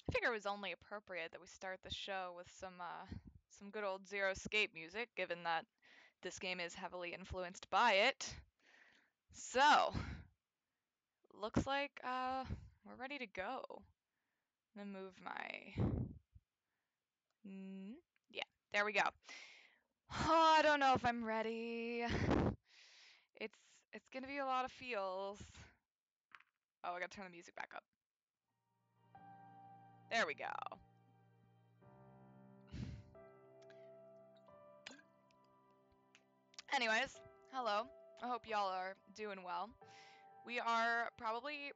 I figure it was only appropriate that we start the show with some good old Zero Escape music, given that this game is heavily influenced by it. So, looks like we're ready to go. I'm gonna move my yeah, there we go. Oh, I don't know if I'm ready. It's gonna be a lot of feels. Oh, I gotta turn the music back up. There we go. Anyways, hello. I hope y'all are doing well. We are probably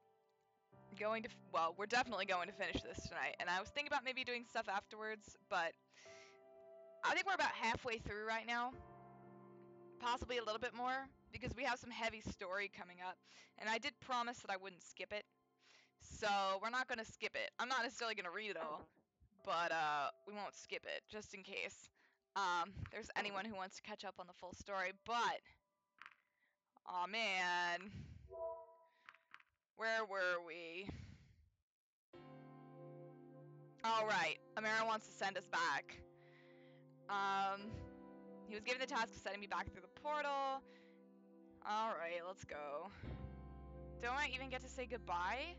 going to, well, we're definitely going to finish this tonight. And I was thinking about maybe doing stuff afterwards, but I think we're about halfway through right now. Possibly a little bit more, because we have some heavy story coming up. And I did promise that I wouldn't skip it. So we're not going to skip it. I'm not necessarily going to read it all, but we won't skip it, just in case there's anyone who wants to catch up on the full story. But, aw man, where were we? All right, Amara wants to send us back. He was given the task of sending me back through the portal. All right, let's go. Don't I even get to say goodbye?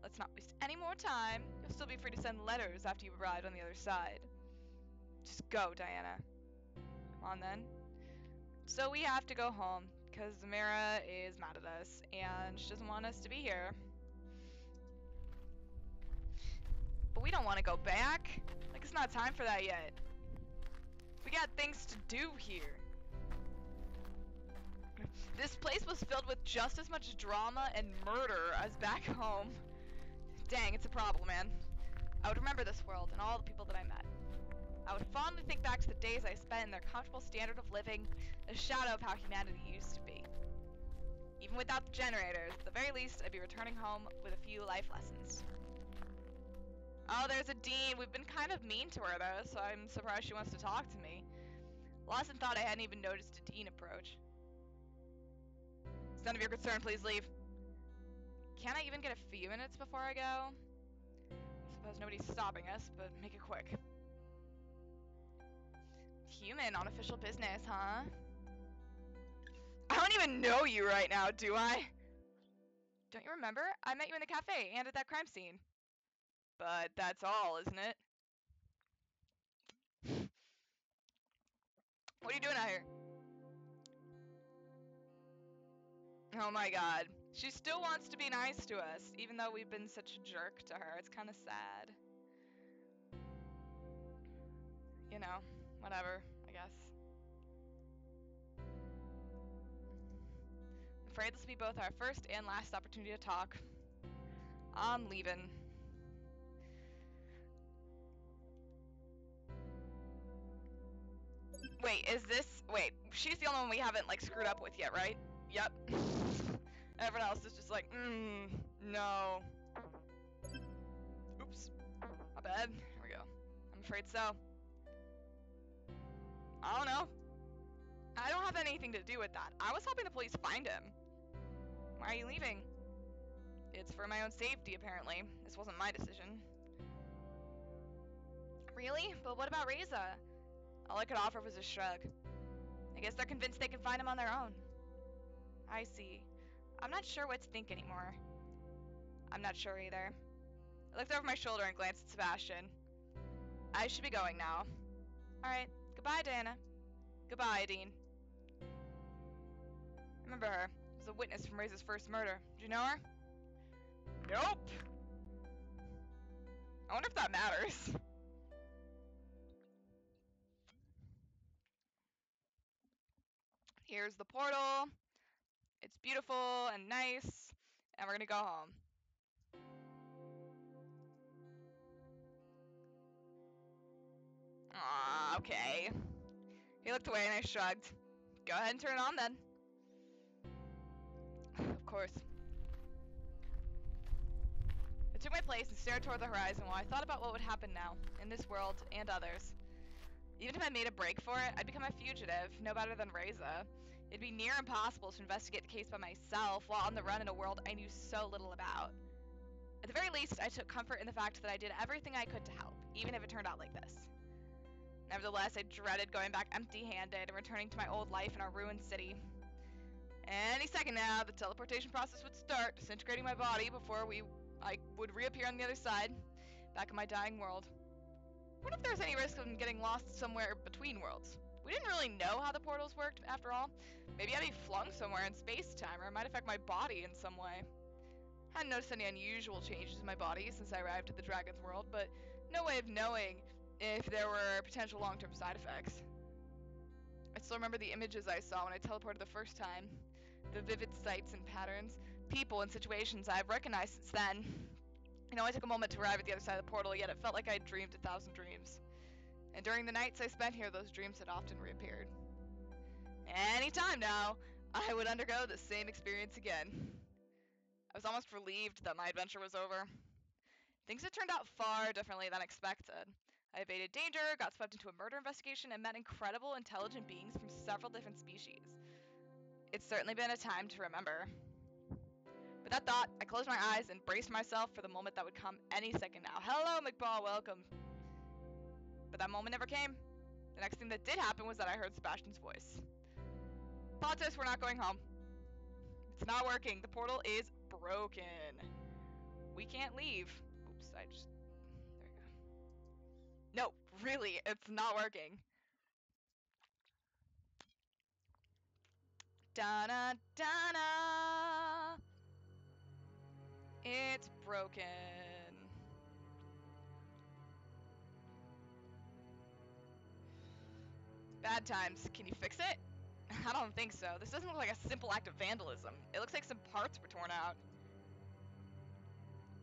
Let's not waste any more time. You'll still be free to send letters after you've arrived on the other side. Just go, Diana. Come on then. So we have to go home, because Amara is mad at us, and she doesn't want us to be here. But we don't want to go back. Like, it's not time for that yet. We got things to do here. This place was filled with just as much drama and murder as back home. Dang, it's a problem, man. I would remember this world and all the people that I met. I would fondly think back to the days I spent in their comfortable standard of living, a shadow of how humanity used to be. Even without the generators, at the very least, I'd be returning home with a few life lessons. Oh, there's a Dean. We've been kind of mean to her, though, so I'm surprised she wants to talk to me. Lawson thought I hadn't even noticed a Dean approach. It's none of your concern, please leave. Can't I even get a few minutes before I go? I suppose nobody's stopping us, but make it quick. Human on official business, huh? I don't even know you right now, do I? Don't you remember? I met you in the cafe and at that crime scene. But that's all, isn't it? What are you doing out here? Oh my god. She still wants to be nice to us, even though we've been such a jerk to her. It's kind of sad. You know, whatever, I guess. I'm afraid this will be both our first and last opportunity to talk. I'm leaving. Wait, wait, she's the only one we haven't, like, screwed up with yet, right? Yep. Everyone else is just like, no. Oops. My bad. Here we go. I'm afraid so. I don't know. I don't have anything to do with that. I was helping the police find him. Why are you leaving? It's for my own safety, apparently. This wasn't my decision. Really? But what about Reza? All I could offer was a shrug. I guess they're convinced they can find him on their own. I see. I'm not sure what to think anymore. I'm not sure either. I looked over my shoulder and glanced at Sebastian. I should be going now. Alright. Goodbye, Diana. Goodbye, Dean. I remember her. She was a witness from Reza's first murder. Do you know her? Nope. I wonder if that matters. Here's the portal. It's beautiful and nice. And we're gonna go home. Aw, okay. He looked away and I shrugged. Go ahead and turn it on then. Of course. I took my place and stared toward the horizon while I thought about what would happen now, in this world and others. Even if I made a break for it, I'd become a fugitive, no better than Reza. It'd be near impossible to investigate the case by myself while on the run in a world I knew so little about. At the very least, I took comfort in the fact that I did everything I could to help, even if it turned out like this. Nevertheless, I dreaded going back empty-handed and returning to my old life in our ruined city. Any second now, the teleportation process would start, disintegrating my body before I would reappear on the other side, back in my dying world. I wonder if there's any risk of getting lost somewhere between worlds. We didn't really know how the portals worked, after all. Maybe I'd be flung somewhere in space-time, or it might affect my body in some way. I hadn't noticed any unusual changes in my body since I arrived at the Dragon's World, but no way of knowing if there were potential long-term side effects. I still remember the images I saw when I teleported the first time. The vivid sights and patterns, people and situations I've recognized since then. It only took a moment to arrive at the other side of the portal, yet it felt like I'd dreamed 1,000 dreams. And during the nights I spent here, those dreams had often reappeared. Any time now, I would undergo the same experience again. I was almost relieved that my adventure was over. Things had turned out far differently than expected. I evaded danger, got swept into a murder investigation, and met incredible, intelligent beings from several different species. It's certainly been a time to remember. With that thought, I closed my eyes and braced myself for the moment that would come any second now. Hello, McBall, welcome. But that moment never came. The next thing that did happen was that I heard Sebastian's voice. Plot twist, we're not going home. It's not working. The portal is broken. We can't leave. Oops, there we go. No, really, it's not working. Da-na, da-na. It's broken. Bad times. Can you fix it? I don't think so. This doesn't look like a simple act of vandalism. It looks like some parts were torn out.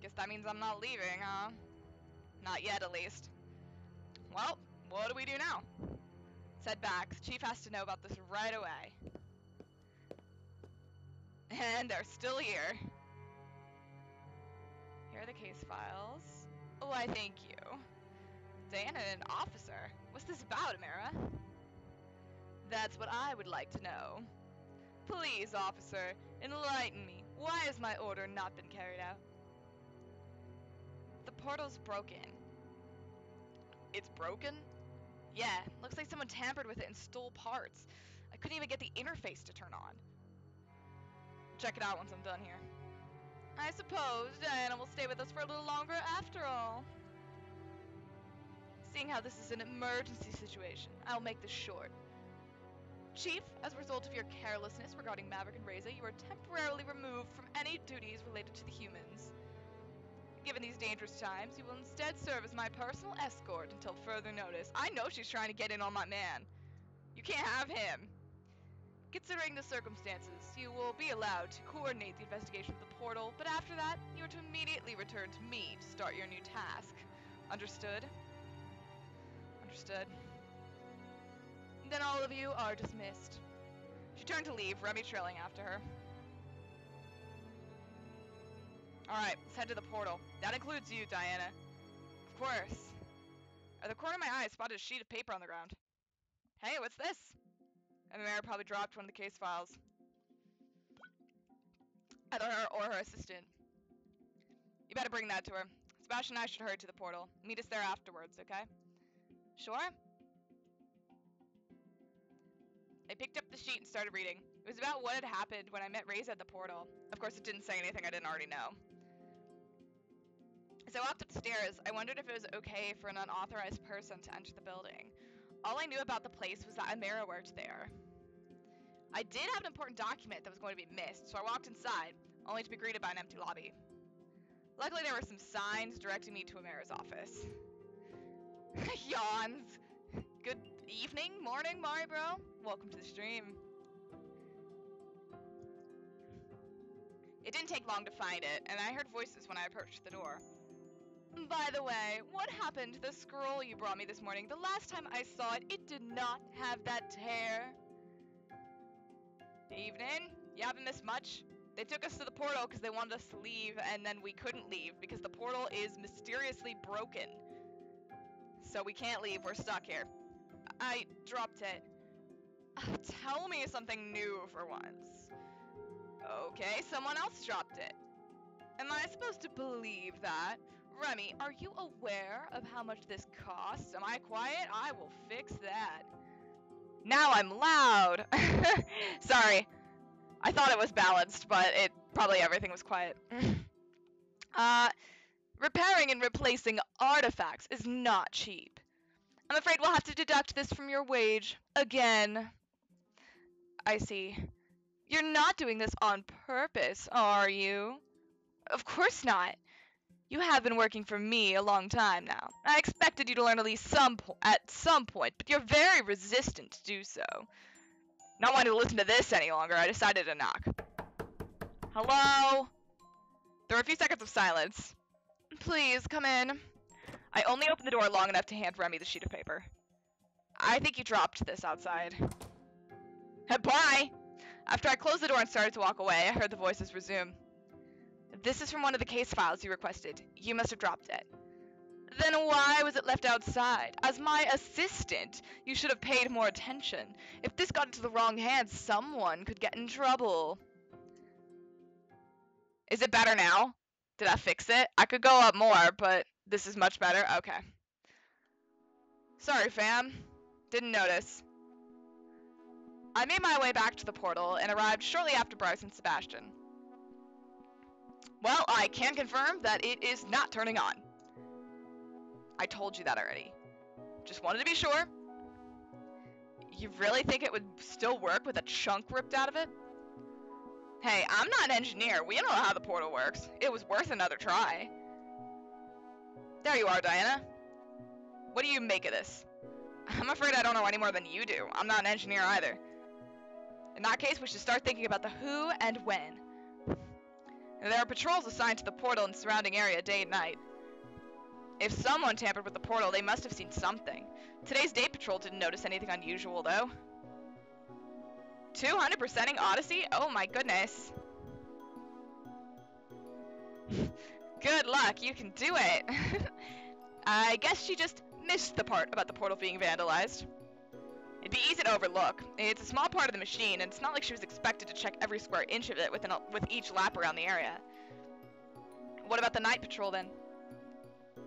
Guess that means I'm not leaving, huh? Not yet, at least. Well, what do we do now? Let's head back. The chief has to know about this right away. And they're still here. Here are the case files. Why, thank you. Diana, an officer. What's this about, Amara? That's what I would like to know. Please, officer, enlighten me. Why has my order not been carried out? The portal's broken. It's broken? Yeah, looks like someone tampered with it and stole parts. I couldn't even get the interface to turn on. Check it out once I'm done here. I suppose Diana will stay with us for a little longer after all. Seeing how this is an emergency situation, I'll make this short. Chief, as a result of your carelessness regarding Maverick and Reza, you are temporarily removed from any duties related to the humans. Given these dangerous times, you will instead serve as my personal escort until further notice. I know she's trying to get in on my man. You can't have him. Considering the circumstances, you will be allowed to coordinate the investigation of the portal, but after that, you are to immediately return to me to start your new task. Understood? Understood. Then all of you are dismissed. She turned to leave, Remy trailing after her. Alright, let's head to the portal. That includes you, Diana. Of course. At the corner of my eye, I spotted a sheet of paper on the ground. Hey, what's this? And the mayor probably dropped one of the case files. Either her or her assistant. You better bring that to her. Sebastian and I should hurry to the portal. Meet us there afterwards, okay? Sure? I picked up the sheet and started reading. It was about what had happened when I met Reza at the portal. Of course, it didn't say anything I didn't already know. As I walked upstairs, I wondered if it was okay for an unauthorized person to enter the building. All I knew about the place was that Amira worked there. I did have an important document that was going to be missed, so I walked inside, only to be greeted by an empty lobby. Luckily, there were some signs directing me to Amira's office. Yawns. Good evening, morning, Mari bro. Welcome to the stream. It didn't take long to find it, and I heard voices when I approached the door. By the way, what happened to the scroll you brought me this morning? The last time I saw it, it did not have that tear. Evening. You haven't missed much. They took us to the portal because they wanted us to leave, and then we couldn't leave because the portal is mysteriously broken. So we can't leave, we're stuck here. I dropped it. Tell me something new for once. Okay, someone else dropped it. Am I supposed to believe that? Remy, are you aware of how much this costs? Am I quiet? I will fix that. Now I'm loud! Sorry. I thought it was balanced, but probably everything was quiet. Repairing and replacing artifacts is not cheap. I'm afraid we'll have to deduct this from your wage. Again. I see. You're not doing this on purpose, are you? Of course not. You have been working for me a long time now. I expected you to learn at least at some point, but you're very resistant to do so. Not wanting to listen to this any longer, I decided to knock. Hello? There were a few seconds of silence. Please, come in. I only opened the door long enough to hand Remy the sheet of paper. I think you dropped this outside. Bye! After I closed the door and started to walk away, I heard the voices resume. This is from one of the case files you requested. You must have dropped it. Then why was it left outside? As my assistant, you should have paid more attention. If this got into the wrong hands, someone could get in trouble. Is it better now? Did I fix it? I could go up more, but this is much better? Okay. Sorry, fam. Didn't notice. I made my way back to the portal and arrived shortly after Bryce and Sebastian. Well, I can confirm that it is not turning on. I told you that already. Just wanted to be sure. You really think it would still work with a chunk ripped out of it? Hey, I'm not an engineer. We don't know how the portal works. It was worth another try. There you are, Diana. What do you make of this? I'm afraid I don't know any more than you do. I'm not an engineer either. In that case, we should start thinking about the who and when. There are patrols assigned to the portal and surrounding area day and night. If someone tampered with the portal, they must have seen something. Today's day patrol didn't notice anything unusual, though. 200%ing Odyssey? Oh my goodness. Good luck, you can do it. I guess she just missed the part about the portal being vandalized. It'd be easy to overlook. It's a small part of the machine, and it's not like she was expected to check every square inch of it with each lap around the area. What about the night patrol, then?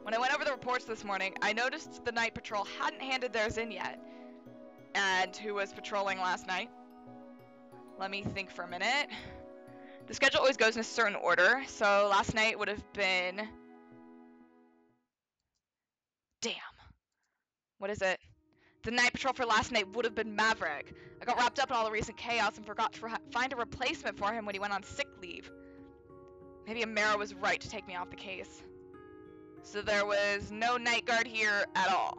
When I went over the reports this morning, I noticed the night patrol hadn't handed theirs in yet. And who was patrolling last night? Let me think for a minute. The schedule always goes in a certain order, so last night would have been... Damn. What is it? The night patrol for last night would have been Maverick. I got wrapped up in all the recent chaos and forgot to find a replacement for him when he went on sick leave. Maybe Amara was right to take me off the case. So there was no night guard here at all.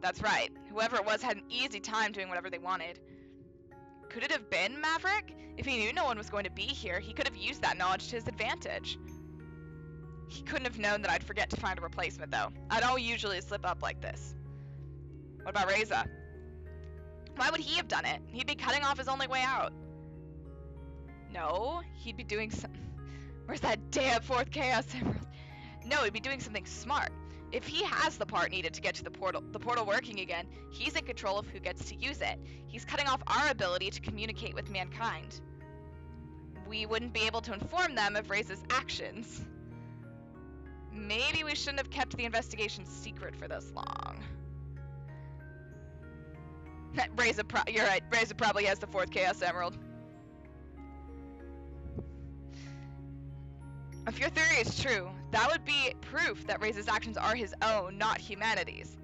That's right. Whoever it was had an easy time doing whatever they wanted. Could it have been Maverick? If he knew no one was going to be here, he could have used that knowledge to his advantage. He couldn't have known that I'd forget to find a replacement, though. I don't usually slip up like this. What about Reza? Why would he have done it? He'd be cutting off his only way out. No, he'd be doing some... Where's that damn fourth Chaos Emerald? No, he'd be doing something smart. If he has the part needed to get to the portal working again, he's in control of who gets to use it. He's cutting off our ability to communicate with mankind. We wouldn't be able to inform them of Reza's actions. Maybe we shouldn't have kept the investigation secret for this long. You're right, Reza probably has the fourth Chaos Emerald. If your theory is true, that would be proof that Reza's actions are his own, not humanity's.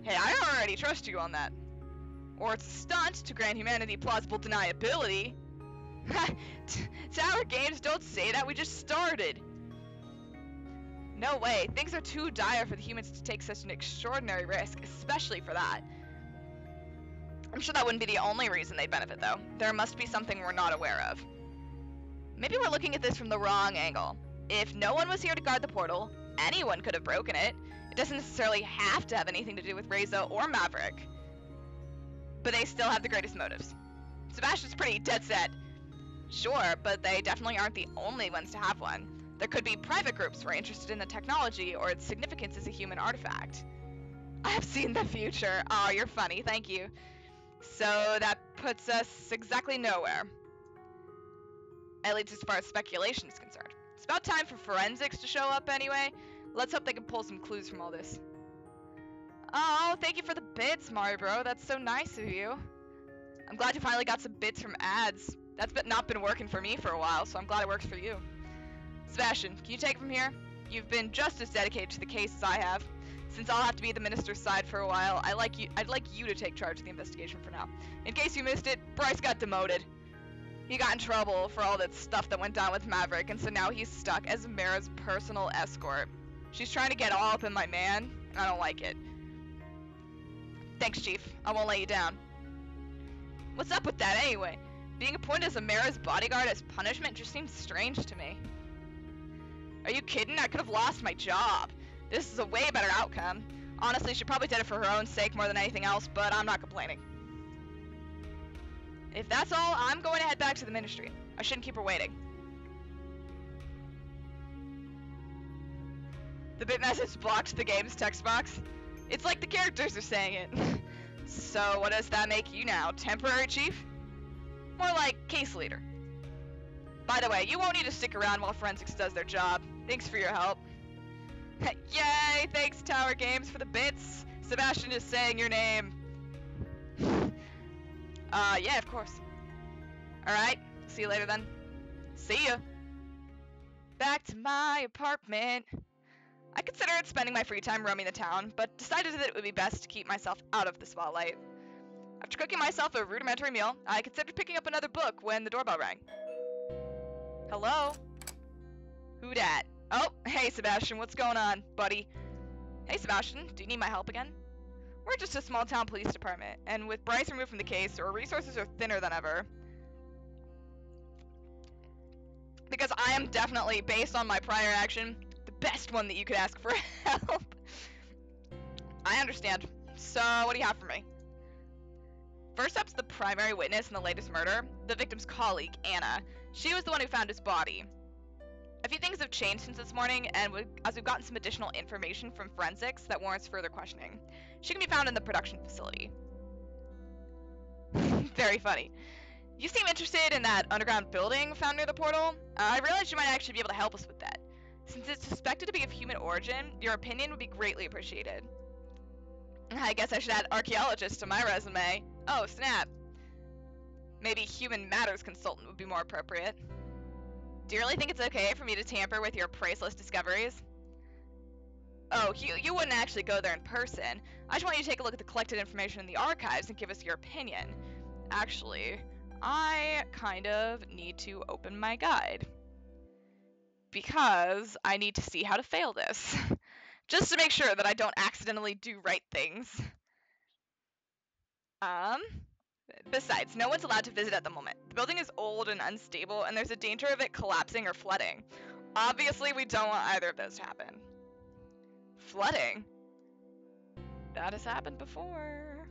Hey, I already trust you on that. Or it's a stunt to grant humanity plausible deniability. Tower Games, don't say that, we just started. No way, things are too dire for the humans to take such an extraordinary risk, especially for that. I'm sure that wouldn't be the only reason they benefit, though. There must be something we're not aware of. Maybe we're looking at this from the wrong angle. If no one was here to guard the portal, anyone could have broken it. It doesn't necessarily have to have anything to do with Reza or Maverick. But they still have the greatest motives. Sebastian's pretty dead set. Sure, but they definitely aren't the only ones to have one. There could be private groups who are interested in the technology or its significance as a human artifact. I've seen the future. Oh, you're funny, thank you. So that puts us exactly nowhere. At least as far as speculation is concerned. It's about time for forensics to show up anyway. Let's hope they can pull some clues from all this. Oh, thank you for the bits, Mario Bro. That's so nice of you. I'm glad you finally got some bits from ads. That's not been working for me for a while, so I'm glad it works for you. Sebastian, can you take it from here? You've been just as dedicated to the case as I have. Since I'll have to be the minister's side for a while, I'd like you to take charge of the investigation for now. In case you missed it, Bryce got demoted. He got in trouble for all that stuff that went down with Maverick, and so now he's stuck as Mara's personal escort. She's trying to get all up in my man, and I don't like it. Thanks, Chief. I won't let you down. What's up with that anyway? Being appointed as Amara's bodyguard as punishment just seems strange to me. Are you kidding? I could have lost my job. This is a way better outcome. Honestly, she probably did it for her own sake more than anything else, but I'm not complaining. If that's all, I'm going to head back to the ministry. I shouldn't keep her waiting. The bit message blocked the game's text box. It's like the characters are saying it. So what does that make you now? Temporary chief? More like case leader. By the way, you won't need to stick around while forensics does their job. Thanks for your help. Yay! Thanks Tower Games for the bits. Sebastian is saying your name. Yeah, of course. Alright, see you later then. See ya. Back to my apartment. I considered spending my free time roaming the town, but decided that it would be best to keep myself out of the spotlight. After cooking myself a rudimentary meal, I considered picking up another book when the doorbell rang. Hello? Who dat? Oh, hey Sebastian, what's going on, buddy? Hey Sebastian, do you need my help again? We're just a small town police department, and with Bryce removed from the case, our resources are thinner than ever. Because I am definitely, based on my prior action, the best one that you could ask for help. I understand. So, what do you have for me? First up's the primary witness in the latest murder, the victim's colleague, Anna. She was the one who found his body. A few things have changed since this morning, and as we've gotten some additional information from forensics that warrants further questioning. She can be found in the production facility. Very funny. You seem interested in that underground building found near the portal. I realized you might actually be able to help us with that. Since it's suspected to be of human origin, your opinion would be greatly appreciated. I guess I should add archaeologist to my resume. Oh, snap. Maybe human matters consultant would be more appropriate. Do you really think it's okay for me to tamper with your priceless discoveries? Oh, you wouldn't actually go there in person. I just want you to take a look at the collected information in the archives and give us your opinion. Actually, I kind of need to open my guide. Because I need to see how to fail this. Just to make sure that I don't accidentally do right things. Besides, no one's allowed to visit at the moment. The building is old and unstable, and there's a danger of it collapsing or flooding. Obviously, we don't want either of those to happen. Flooding? That has happened before.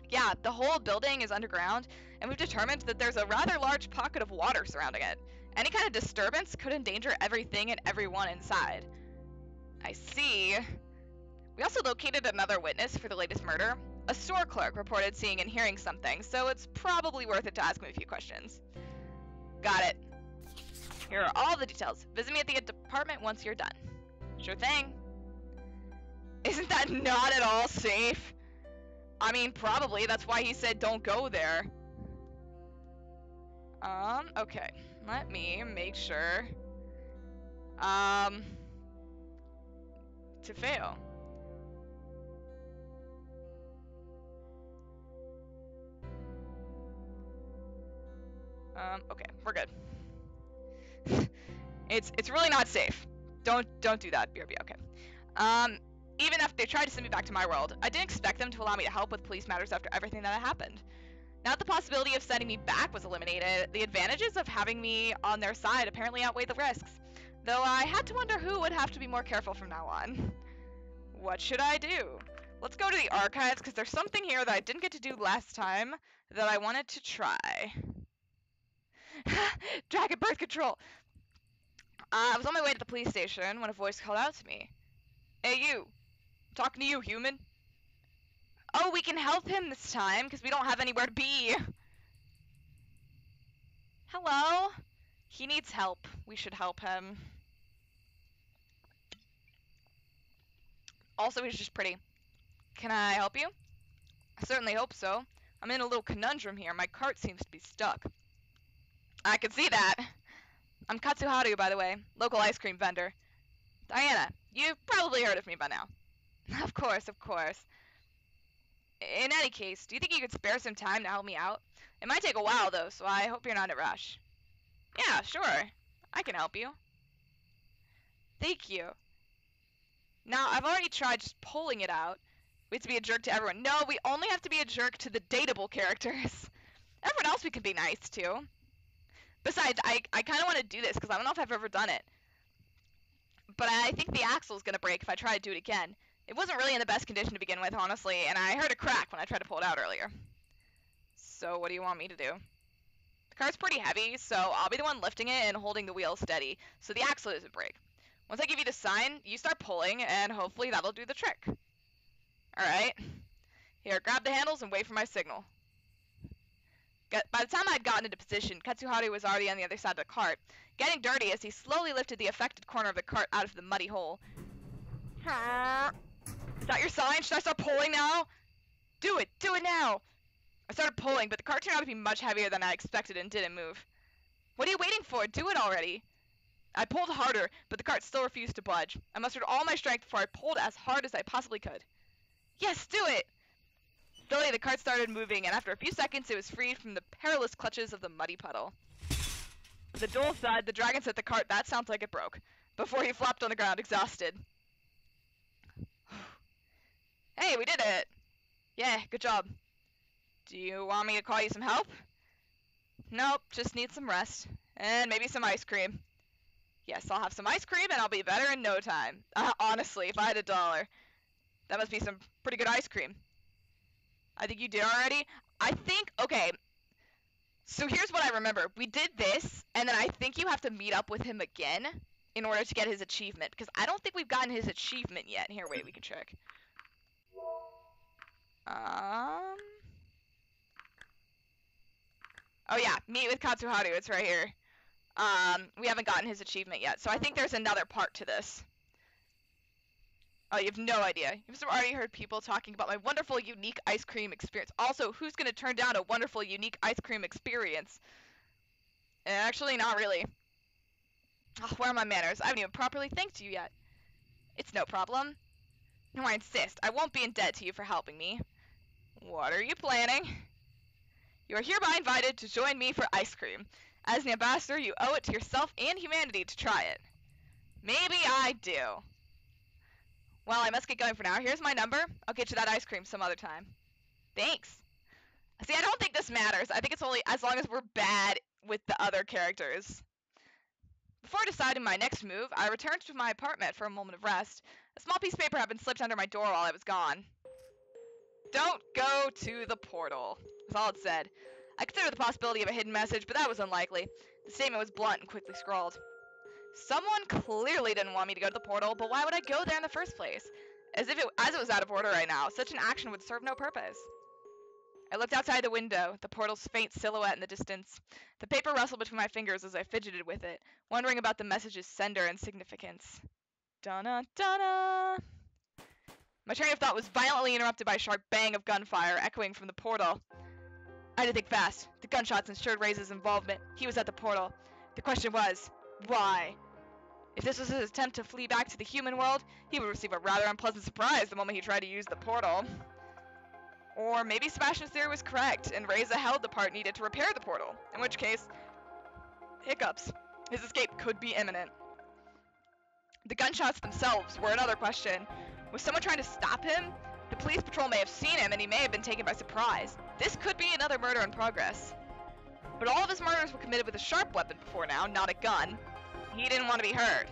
Yeah, the whole building is underground, and we've determined that there's a rather large pocket of water surrounding it. Any kind of disturbance could endanger everything and everyone inside. I see. We also located another witness for the latest murder. A store clerk reported seeing and hearing something, so it's probably worth it to ask him a few questions. Got it. Here are all the details. Visit me at the department once you're done. Sure thing. Isn't that not at all safe? I mean, probably. That's why he said don't go there. Okay. Let me make sure. To fail. Okay, we're good. It's really not safe. Don't do that, BRB, okay. Even after they tried to send me back to my world, I didn't expect them to allow me to help with police matters after everything that had happened. Now that the possibility of sending me back was eliminated, the advantages of having me on their side apparently outweigh the risks. Though I had to wonder who would have to be more careful from now on. What should I do? Let's go to the archives, because there's something here that I didn't get to do last time that I wanted to try. Dragon birth control! I was on my way to the police station when a voice called out to me. Hey you! I'm talking to you, human. Oh, we can help him this time, because we don't have anywhere to be. Hello? He needs help. We should help him. Also, he's just pretty. Can I help you? I certainly hope so. I'm in a little conundrum here. My cart seems to be stuck. I can see that. I'm Katsuharu, by the way. Local ice cream vendor. Diana, you've probably heard of me by now. Of course, of course. In any case, do you think you could spare some time to help me out? It might take a while, though, so I hope you're not in a rush. Yeah, sure. I can help you. Thank you. Now, I've already tried just pulling it out. We have to be a jerk to everyone. No, we only have to be a jerk to the dateable characters. Everyone else we can be nice to. Besides, I kind of want to do this because I don't know if I've ever done it. But I think the axle's going to break if I try to do it again. It wasn't really in the best condition to begin with, honestly, and I heard a crack when I tried to pull it out earlier. So what do you want me to do? The car's pretty heavy, so I'll be the one lifting it and holding the wheel steady so the axle doesn't break. Once I give you the sign, you start pulling, and hopefully that'll do the trick. Alright. Here, grab the handles and wait for my signal. By the time I'd gotten into position, Katsuharu was already on the other side of the cart, getting dirty as he slowly lifted the affected corner of the cart out of the muddy hole. Is that your sign? Should I start pulling now? Do it! Do it now! I started pulling, but the cart turned out to be much heavier than I expected and didn't move. What are you waiting for? Do it already! I pulled harder, but the cart still refused to budge. I mustered all my strength before I pulled as hard as I possibly could. Yes, do it! Slowly, the cart started moving, and after a few seconds, it was freed from the perilous clutches of the muddy puddle. With a dull thud, the dragon set the cart, that sounds like it broke, before he flopped on the ground, exhausted. Hey, we did it! Yeah, good job. Do you want me to call you some help? Nope, just need some rest. And maybe some ice cream. Yes, I'll have some ice cream and I'll be better in no time. Honestly, if I had $1, that must be some pretty good ice cream. I think you did already. I think, okay, so here's what I remember. We did this, and then I think you have to meet up with him again in order to get his achievement, because I don't think we've gotten his achievement yet. Here, wait, we can check. Oh yeah, meet with Katsuharu, it's right here. We haven't gotten his achievement yet, so I think there's another part to this. Oh, you have no idea. You've already heard people talking about my wonderful, unique ice cream experience. Also, who's going to turn down a wonderful, unique ice cream experience? Actually, not really. Oh, where are my manners? I haven't even properly thanked you yet. It's no problem. No, I insist. I won't be in debt to you for helping me. What are you planning? You are hereby invited to join me for ice cream. As an ambassador, you owe it to yourself and humanity to try it. Maybe I do. Well, I must get going for now. Here's my number. I'll get you that ice cream some other time. Thanks. See, I don't think this matters. I think it's only as long as we're bad with the other characters. Before deciding my next move, I returned to my apartment for a moment of rest. A small piece of paper had been slipped under my door while I was gone. Don't go to the portal. That's all it said. I considered the possibility of a hidden message, but that was unlikely. The statement was blunt and quickly scrawled. Someone clearly didn't want me to go to the portal, but why would I go there in the first place? As it was out of order right now, such an action would serve no purpose. I looked outside the window, the portal's faint silhouette in the distance. The paper rustled between my fingers as I fidgeted with it, wondering about the message's sender and significance. Dun-dun-dun-dun. My train of thought was violently interrupted by a sharp bang of gunfire echoing from the portal. I had to think fast. The gunshots ensured Ray's involvement. He was at the portal. The question was, why? If this was his attempt to flee back to the human world, he would receive a rather unpleasant surprise the moment he tried to use the portal. Or maybe Sebastian's theory was correct, and Reza held the part needed to repair the portal, in which case, hiccups. His escape could be imminent. The gunshots themselves were another question. Was someone trying to stop him? The police patrol may have seen him, and he may have been taken by surprise. This could be another murder in progress. But all of his murders were committed with a sharp weapon before now, not a gun. He didn't want to be heard.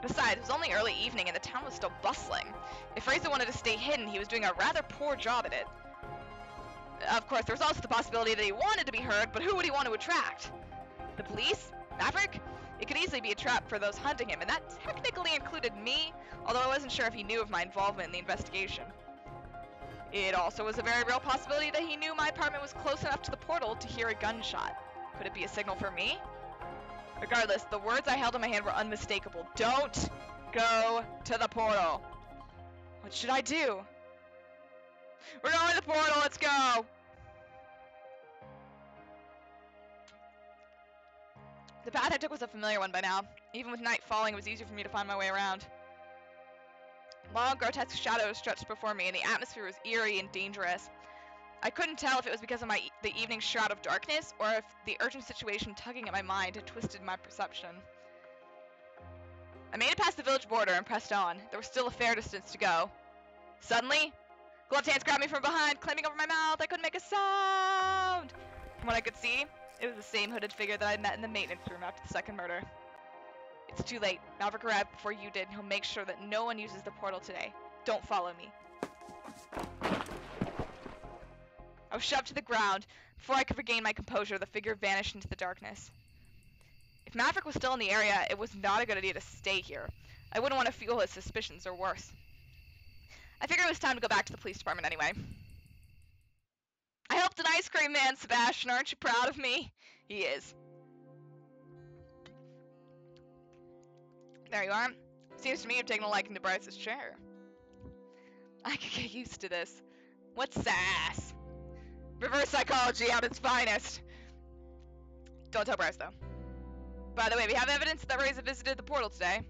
Besides, it was only early evening and the town was still bustling. If Reza wanted to stay hidden, he was doing a rather poor job at it. Of course, there was also the possibility that he wanted to be heard, but who would he want to attract? The police? Maverick? It could easily be a trap for those hunting him, and that technically included me, although I wasn't sure if he knew of my involvement in the investigation. It also was a very real possibility that he knew my apartment was close enough to the portal to hear a gunshot. Could it be a signal for me? Regardless, the words I held in my hand were unmistakable. Don't go to the portal. What should I do? We're going to the portal, let's go! The path I took was a familiar one by now. Even with night falling, it was easier for me to find my way around. Long, grotesque shadows stretched before me, and the atmosphere was eerie and dangerous. I couldn't tell if it was because of the evening shroud of darkness, or if the urgent situation tugging at my mind had twisted my perception. I made it past the village border and pressed on. There was still a fair distance to go. Suddenly, gloved hands grabbed me from behind, clamping over my mouth. I couldn't make a sound! From what I could see, it was the same hooded figure that I met in the maintenance room after the second murder. It's too late. Maverick arrived before you did, and he'll make sure that no one uses the portal today. Don't follow me. I was shoved to the ground. Before I could regain my composure, the figure vanished into the darkness. If Maverick was still in the area, it was not a good idea to stay here. I wouldn't want to fuel his suspicions, or worse. I figured it was time to go back to the police department anyway. I helped an ice cream man, Sebastian. Aren't you proud of me? He is. There you are. Seems to me you've taken a liking to Bryce's chair. I could get used to this. What's sass? Reverse psychology at its finest. Don't tell Bryce, though. By the way, we have evidence that Reza visited the portal today.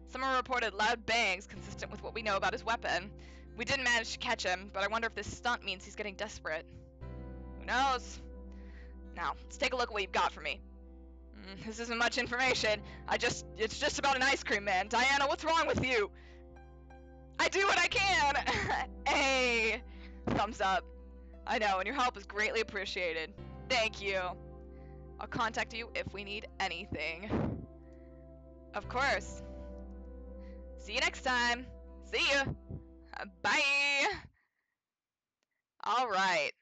Someone reported loud bangs consistent with what we know about his weapon. We didn't manage to catch him, but I wonder if this stunt means he's getting desperate. Who knows? Now, let's take a look at what you've got for me. This isn't much information. It's just about an ice cream man. Diana, what's wrong with you? I do what I can! Hey! Thumbs up. I know, and your help is greatly appreciated. Thank you. I'll contact you if we need anything. Of course. See you next time. See ya. Bye. Alright.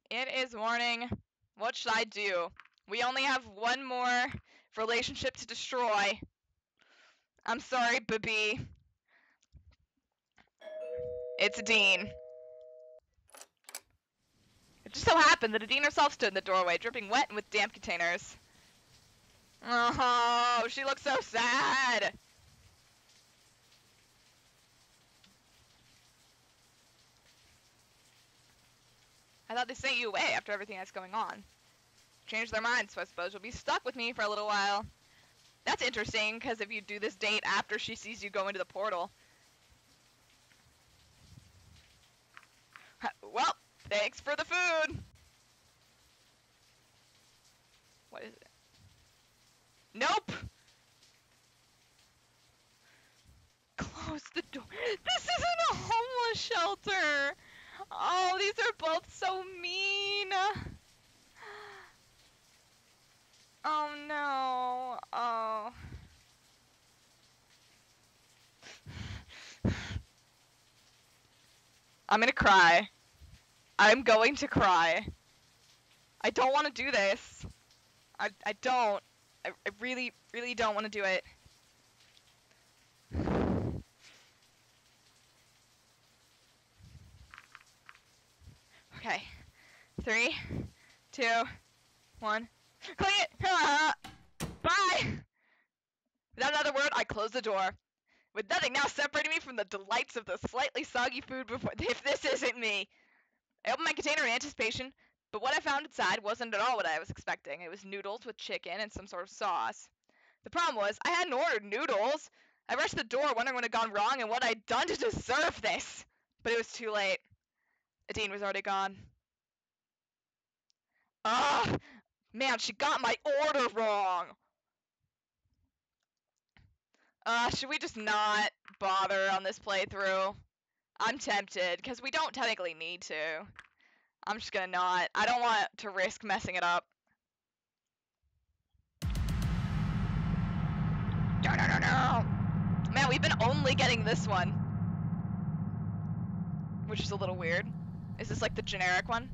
It is morning. What should I do? We only have one more relationship to destroy. I'm sorry, baby. It's Dean. It just so happened that Dean herself stood in the doorway, dripping wet and with damp containers. Oh, she looks so sad. I thought they sent you away after everything that's going on. Changed their minds, so I suppose you'll be stuck with me for a little while. That's interesting, because if you do this date after she sees you go into the portal. Well, thanks for the food. What is it? Nope. Close the door. This isn't a homeless shelter. Oh, these are both so mean. Oh no. Oh. I'm gonna cry. I'm going to cry. I don't want to do this. I don't. I really, really don't want to do it. Okay. 3, 2, 1. Click it! Bye! Without another word, I closed the door. With nothing now separating me from the delights of the slightly soggy food before. If this isn't me! I opened my container in anticipation, but what I found inside wasn't at all what I was expecting. It was noodles with chicken and some sort of sauce. The problem was, I hadn't ordered noodles! I rushed to the door wondering what had gone wrong and what I'd done to deserve this! But it was too late. Adine was already gone. Ugh! Man, she got my order wrong! Should we just not bother on this playthrough? I'm tempted, because we don't technically need to. I'm just gonna not. I don't want to risk messing it up. No. Man, we've been only getting this one. Which is a little weird. Is this like the generic one?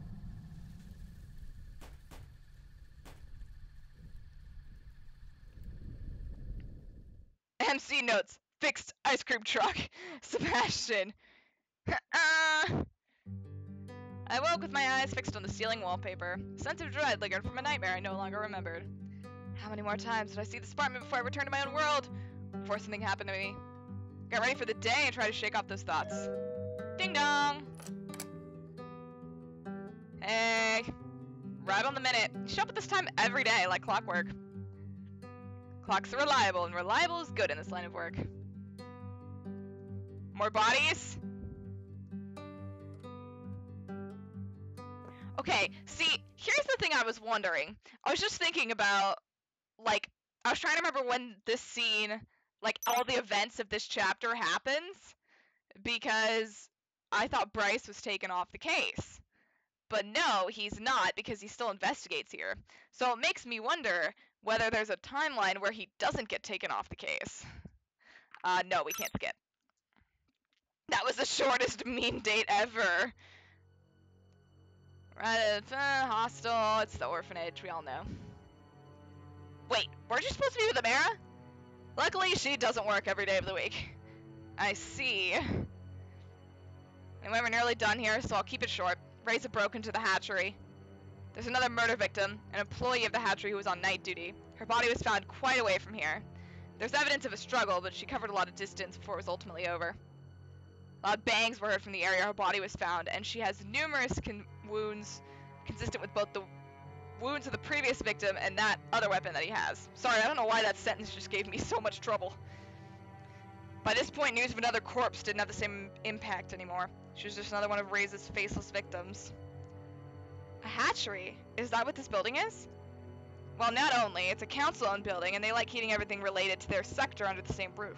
MC notes. Fixed ice cream truck. Sebastian. I woke with my eyes fixed on the ceiling wallpaper. A sense of dread lingered from a nightmare I no longer remembered. How many more times did I see this apartment before I return to my own world? Before something happened to me. Get ready for the day and try to shake off those thoughts. Ding dong! Hey. Right on the minute. You show up at this time every day, like clockwork. Clocks are reliable, and reliable is good in this line of work. More bodies? Okay, see, here's the thing I was wondering. I was just thinking about, like, I was trying to remember when this scene, like, all the events of this chapter happens, because I thought Bryce was taken off the case. But no, he's not, because he still investigates here. So it makes me wonder whether there's a timeline where he doesn't get taken off the case. No, we can't skip. That was the shortest meme date ever. It's hostel, it's the orphanage, we all know. Wait, weren't you supposed to be with Amara? Luckily, she doesn't work every day of the week. I see. Anyway, we're nearly done here, so I'll keep it short. Reza broke into the hatchery. There's another murder victim, an employee of the hatchery who was on night duty. Her body was found quite away from here. There's evidence of a struggle, but she covered a lot of distance before it was ultimately over. Loud bangs were heard from the area her body was found, and she has numerous wounds consistent with both the wounds of the previous victim and that other weapon that he has. Sorry, I don't know why that sentence just gave me so much trouble. By this point, news of another corpse didn't have the same impact anymore. She was just another one of Reza's faceless victims. A hatchery? Is that what this building is? Well, not only, it's a council-owned building, and they like keeping everything related to their sector under the same roof.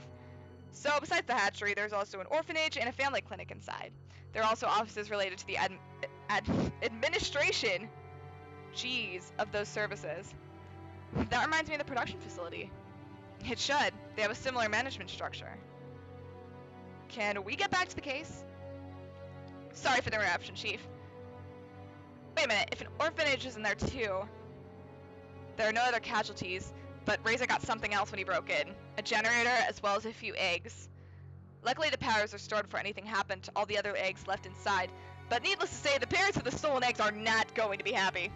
So, besides the hatchery, there's also an orphanage and a family clinic inside. There are also offices related to the administration, jeez, of those services. That reminds me of the production facility. It should. They have a similar management structure. Can we get back to the case? Sorry for the interruption, Chief. Wait a minute, if an orphanage is in there too, there are no other casualties, but Reza got something else when he broke in. A generator, as well as a few eggs. Luckily the powers are stored before anything happened to all the other eggs left inside, but needless to say, the parents of the stolen eggs are not going to be happy.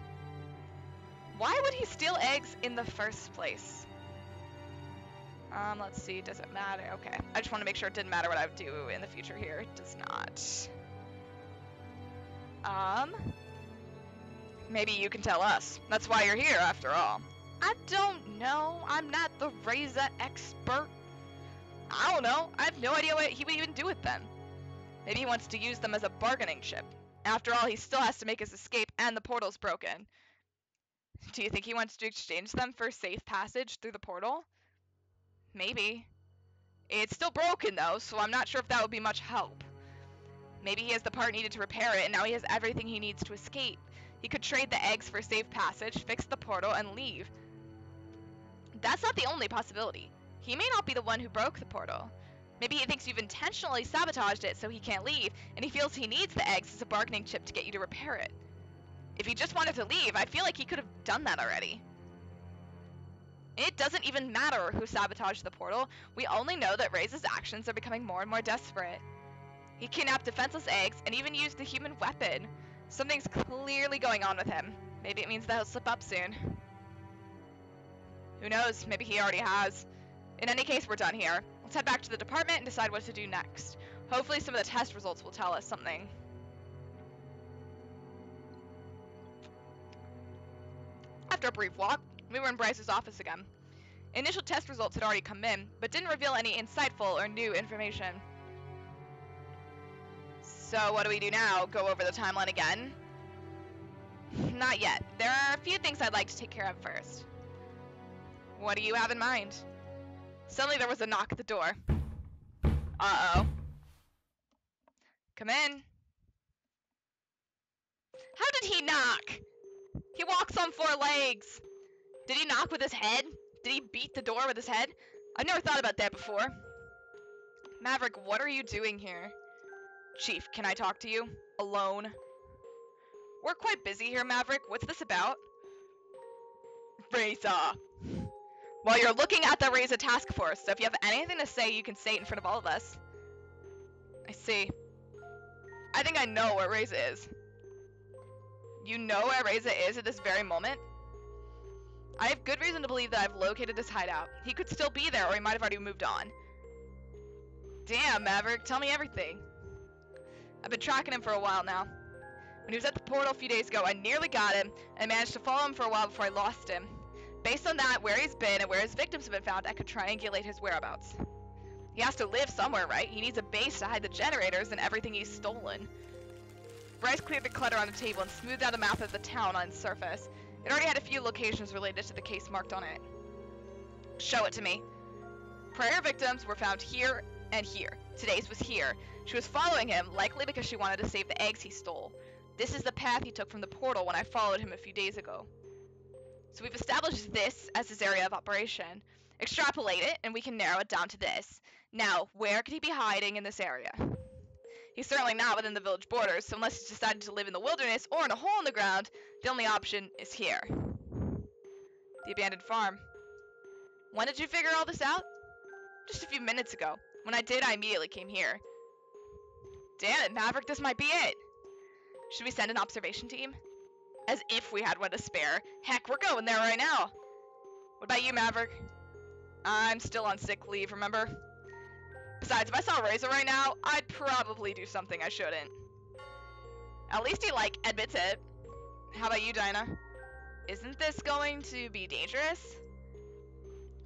Why would he steal eggs in the first place? Let's see, does it matter? Okay, I just want to make sure it didn't matter what I would do in the future here. It does not. Maybe you can tell us. That's why you're here, after all. I don't know. I'm not the Reza expert. I don't know. I have no idea what he would even do with them. Maybe he wants to use them as a bargaining chip. After all, he still has to make his escape and the portal's broken. Do you think he wants to exchange them for safe passage through the portal? Maybe. It's still broken though, so I'm not sure if that would be much help. Maybe he has the part needed to repair it, and now he has everything he needs to escape. He could trade the eggs for safe passage, fix the portal, and leave. That's not the only possibility. He may not be the one who broke the portal. Maybe he thinks you've intentionally sabotaged it so he can't leave, and he feels he needs the eggs as a bargaining chip to get you to repair it. If he just wanted to leave, I feel like he could have done that already. It doesn't even matter who sabotaged the portal. We only know that Reza's actions are becoming more and more desperate. He kidnapped defenseless eggs and even used the human weapon. Something's clearly going on with him. Maybe it means that he'll slip up soon. Who knows? Maybe he already has. In any case, we're done here. Let's head back to the department and decide what to do next. Hopefully some of the test results will tell us something. After a brief walk, we were in Bryce's office again. Initial test results had already come in, but didn't reveal any insightful or new information. So what do we do now? Go over the timeline again? Not yet. There are a few things I'd like to take care of first. What do you have in mind? Suddenly there was a knock at the door. Uh-oh. Come in. How did he knock? He walks on 4 legs. Did he knock with his head? Did he beat the door with his head? I've never thought about that before. Maverick, what are you doing here? Chief, can I talk to you? Alone? We're quite busy here, Maverick. What's this about? Reza. Well, you're looking at the Reza task force, so if you have anything to say, you can say it in front of all of us. I see. I think I know where Reza is. You know where Reza is at this very moment? I have good reason to believe that I've located his hideout. He could still be there, or he might have already moved on. Damn, Maverick, tell me everything. I've been tracking him for a while now. When he was at the portal a few days ago, I nearly got him, and I managed to follow him for a while before I lost him. Based on that, where he's been and where his victims have been found, I could triangulate his whereabouts. He has to live somewhere, right? He needs a base to hide the generators and everything he's stolen. Bryce cleared the clutter on the table and smoothed out a map of the town on its surface. It already had a few locations related to the case marked on it. Show it to me. Prior victims were found here and here. Today's was here. She was following him, likely because she wanted to save the eggs he stole. This is the path he took from the portal when I followed him a few days ago. So we've established this as his area of operation. Extrapolate it, and we can narrow it down to this. Now, where could he be hiding in this area? He's certainly not within the village borders, so unless he's decided to live in the wilderness or in a hole in the ground, the only option is here. The abandoned farm. When did you figure all this out? Just a few minutes ago. When I did, I immediately came here. Damn it, Maverick, this might be it. Should we send an observation team? As if we had one to spare. Heck, we're going there right now. What about you, Maverick? I'm still on sick leave, remember? Besides, if I saw Razor right now, I'd probably do something I shouldn't. At least he, admits it. How about you, Dinah? Isn't this going to be dangerous?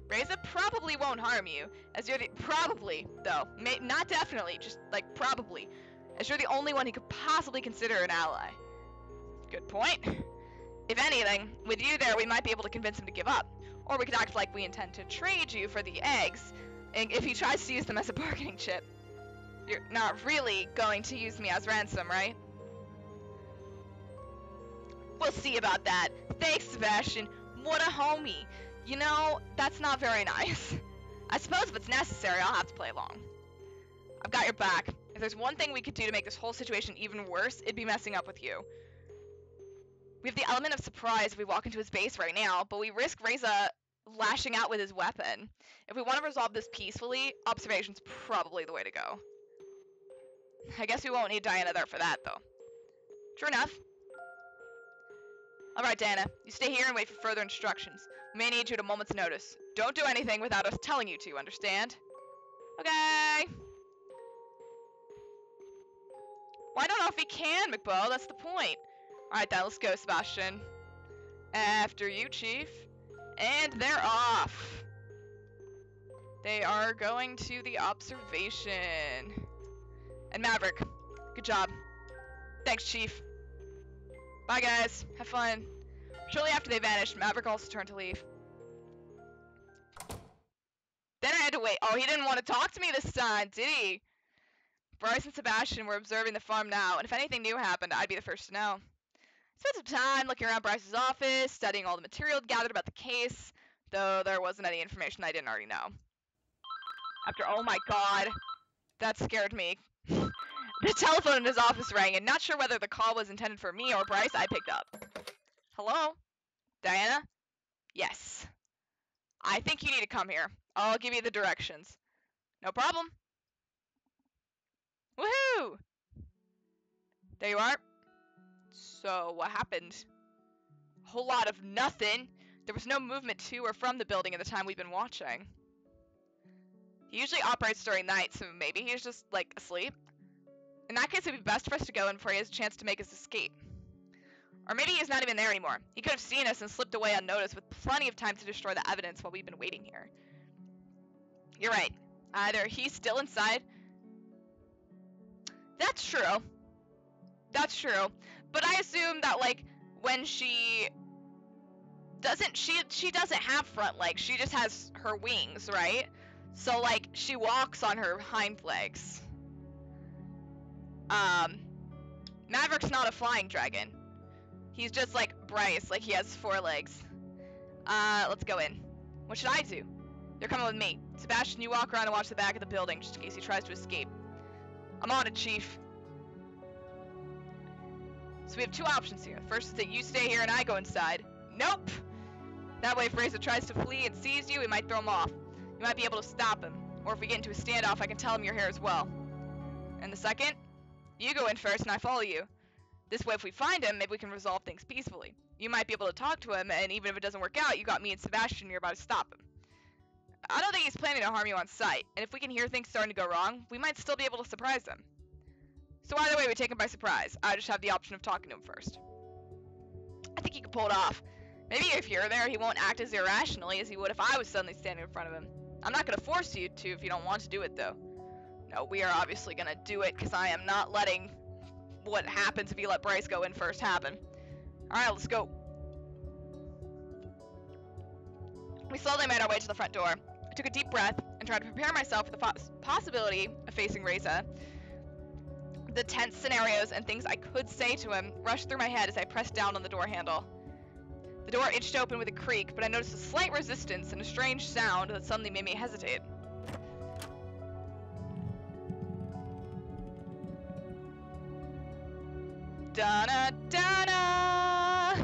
Razor probably won't harm you, as you're the— probably, though. Not definitely, just, probably. As you're the only one he could possibly consider an ally. Good point. If anything, with you there, we might be able to convince him to give up. Or we could act like we intend to trade you for the eggs, and if he tries to use them as a bargaining chip. You're not really going to use me as ransom, right? We'll see about that. Thanks, Sebastian. What a homie. You know, that's not very nice. I suppose if it's necessary, I'll have to play along. I've got your back. If there's one thing we could do to make this whole situation even worse, it'd be messing up with you. We have the element of surprise if we walk into his base right now, but we risk Reza lashing out with his weapon. If we want to resolve this peacefully, observation's probably the way to go. I guess we won't need Diana there for that, though. True enough. Alright, Diana, you stay here and wait for further instructions. We may need you at a moment's notice. Don't do anything without us telling you to, understand? Okay. Well, I don't know if he can, McBo, that's the point. Alright then, let's go, Sebastian. After you, Chief. And they're off. They are going to the observation. And Maverick, good job. Thanks, Chief. Bye, guys. Have fun. Shortly after they vanished, Maverick also turned to leave. Then I had to wait. Oh, he didn't want to talk to me this time, did he? Bryce and Sebastian were observing the farm now, and if anything new happened, I'd be the first to know. Spent some time looking around Bryce's office, studying all the material gathered about the case, though there wasn't any information I didn't already know. Oh my god, that scared me. The telephone in his office rang, and not sure whether the call was intended for me or Bryce, I picked up. Hello? Diana? Yes. I think you need to come here. I'll give you the directions. No problem. Woohoo! There you are. So, what happened? A whole lot of nothing. There was no movement to or from the building at the time we've been watching. He usually operates during night, so maybe he's just, asleep. In that case, it'd be best for us to go in before he has a chance to make his escape. Or maybe he's not even there anymore. He could have seen us and slipped away unnoticed with plenty of time to destroy the evidence while we've been waiting here. You're right. Either he's still inside. That's true. That's true. But I assume that, when she doesn't have front legs. She just has her wings, right? So, she walks on her hind legs. Maverick's not a flying dragon. He's just like Bryce, he has 4 legs. Let's go in. What should I do? You're coming with me. Sebastian, you walk around and watch the back of the building, just in case he tries to escape. I'm on it, Chief. So we have 2 options here. First is that you stay here and I go inside. Nope! That way if Razor tries to flee and sees you, it might throw him off. You might be able to stop him. Or if we get into a standoff, I can tell him you're here as well. And the second? You go in first and I follow you. This way, if we find him, maybe we can resolve things peacefully. You might be able to talk to him, and even if it doesn't work out, you got me and Sebastian nearby to stop him. I don't think he's planning to harm you on sight, and if we can hear things starting to go wrong, we might still be able to surprise him. So either way, we take him by surprise. I just have the option of talking to him first. I think he can pull it off. Maybe if you're there, he won't act as irrationally as he would if I was suddenly standing in front of him. I'm not going to force you to if you don't want to do it, though. No, we are obviously going to do it, because I am not letting what happens if you let Bryce go in first happen. Alright, let's go. We slowly made our way to the front door. I took a deep breath and tried to prepare myself for the possibility of facing Reza. The tense scenarios and things I could say to him rushed through my head as I pressed down on the door handle. The door inched open with a creak, but I noticed a slight resistance and a strange sound that suddenly made me hesitate. Da-na-da-na!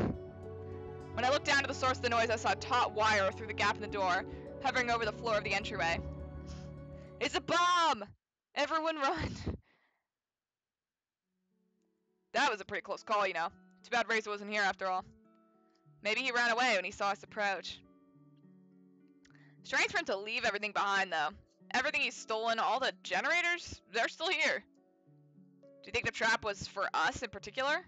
When I looked down to the source of the noise, I saw a taut wire through the gap in the door, hovering over the floor of the entryway. It's a bomb! Everyone run! That was a pretty close call, you know. Too bad Reza wasn't here after all. Maybe he ran away when he saw us approach. Strange for him to leave everything behind, though. Everything he's stolen, all the generators, they're still here. Do you think the trap was for us in particular?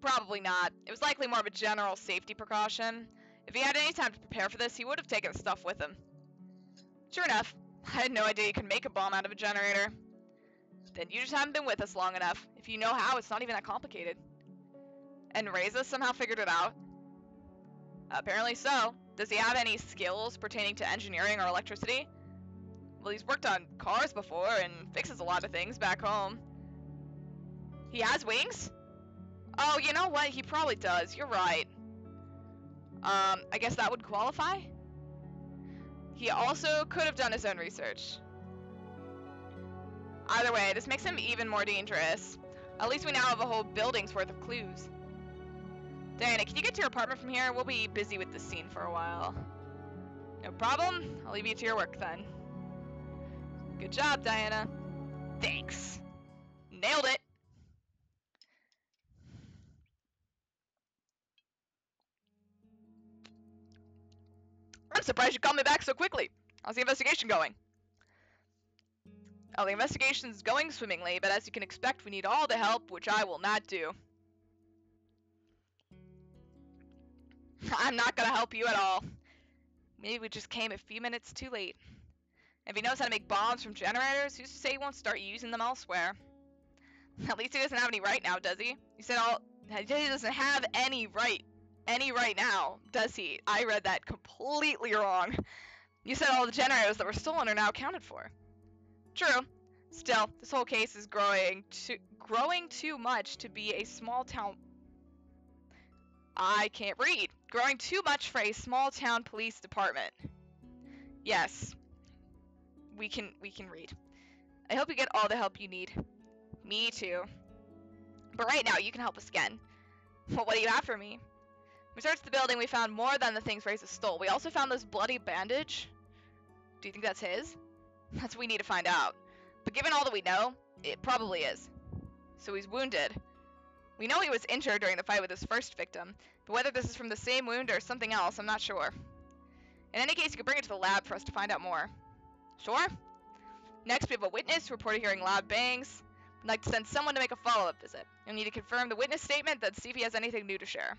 Probably not. It was likely more of a general safety precaution. If he had any time to prepare for this, he would have taken the stuff with him. Sure enough, I had no idea you could make a bomb out of a generator. Then you just haven't been with us long enough. If you know how, it's not even that complicated. And Reza somehow figured it out? Apparently so. Does he have any skills pertaining to engineering or electricity? Well, he's worked on cars before and fixes a lot of things back home. He has wings? Oh, you know what? He probably does. You're right. I guess that would qualify? He also could have done his own research. Either way, this makes him even more dangerous. At least we now have a whole building's worth of clues. Diana, can you get to your apartment from here? We'll be busy with this scene for a while. No problem. I'll leave you to your work then. Good job, Diana. Thanks. Nailed it. I'm surprised you called me back so quickly. How's the investigation going? Oh, the investigation's going swimmingly, but as you can expect, we need all the help, which I will not do. I'm not gonna help you at all. Maybe we just came a few minutes too late. If he knows how to make bombs from generators, who's to say he won't start using them elsewhere? At least he doesn't have any right now, does he? He said he doesn't have any right now, does he? I read that completely wrong. You said all the generators that were stolen are now accounted for. True. Still, this whole case is growing too much to be a small town. I can't read. Growing too much for a small town police department. Yes. We can read. I hope you get all the help you need. Me too. But right now, you can help us again. Well, what do you have for me? We searched the building, we found more than the things Reza stole. We also found this bloody bandage. Do you think that's his? That's what we need to find out. But given all that we know, it probably is. So he's wounded. We know he was injured during the fight with his first victim, but whether this is from the same wound or something else, I'm not sure. In any case, you can bring it to the lab for us to find out more. Sure? Next, we have a witness who reported hearing loud bangs. I'd like to send someone to make a follow-up visit. You'll need to confirm the witness statement, then see if he has anything new to share.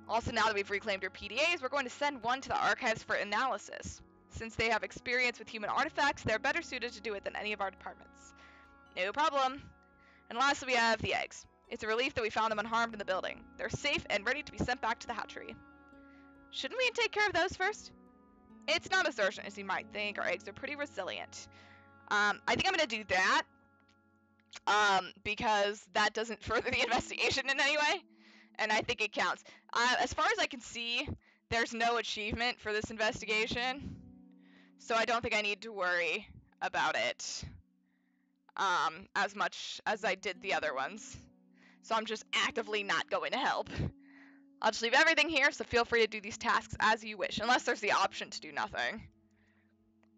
Also, now that we've reclaimed your PDAs, we're going to send one to the archives for analysis. Since they have experience with human artifacts, they're better suited to do it than any of our departments. No problem. And lastly, we have the eggs. It's a relief that we found them unharmed in the building. They're safe and ready to be sent back to the hatchery. Shouldn't we take care of those first? It's not as urgent as you might think. Our eggs are pretty resilient. I think I'm going to do that. Because that doesn't further the investigation in any way. And I think it counts. As far as I can see, there's no achievement for this investigation. So I don't think I need to worry about it. As much as I did the other ones. So I'm just actively not going to help. I'll just leave everything here, so feel free to do these tasks as you wish, unless there's the option to do nothing.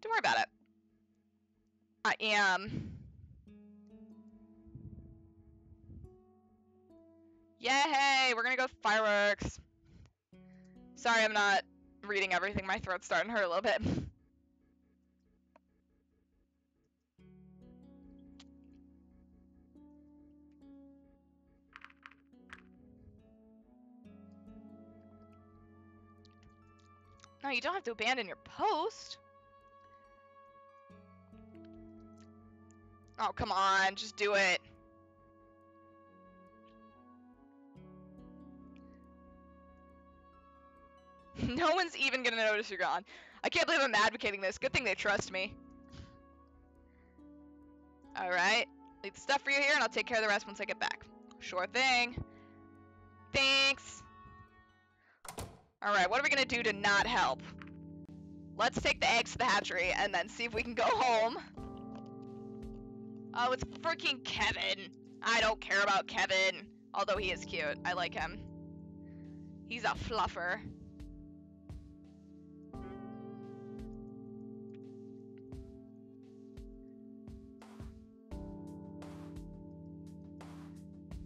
Don't worry about it. I am... Yay! We're gonna go fireworks. Sorry, I'm not reading everything. My throat's starting to hurt a little bit. No, you don't have to abandon your post. Oh, come on, just do it. No one's even gonna notice you're gone. I can't believe I'm advocating this. Good thing they trust me. Alright. Leave the stuff for you here, and I'll take care of the rest once I get back. Sure thing. Thanks. Alright, what are we gonna do to not help? Let's take the eggs to the hatchery, and then see if we can go home. Oh, it's freaking Kevin. I don't care about Kevin. Although he is cute. I like him. He's a fluffer.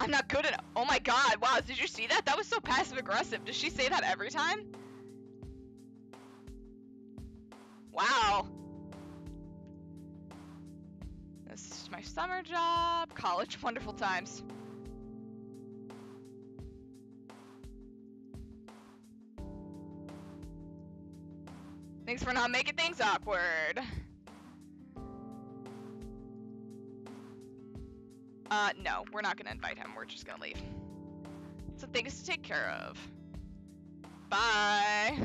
I'm not good enough. Oh my god, wow, did you see that? That was so passive aggressive. Does she say that every time? Wow. This is my summer job. College, wonderful times. Thanks for not making things awkward. No, we're not gonna invite him. We're just gonna leave. Some things to take care of. Bye.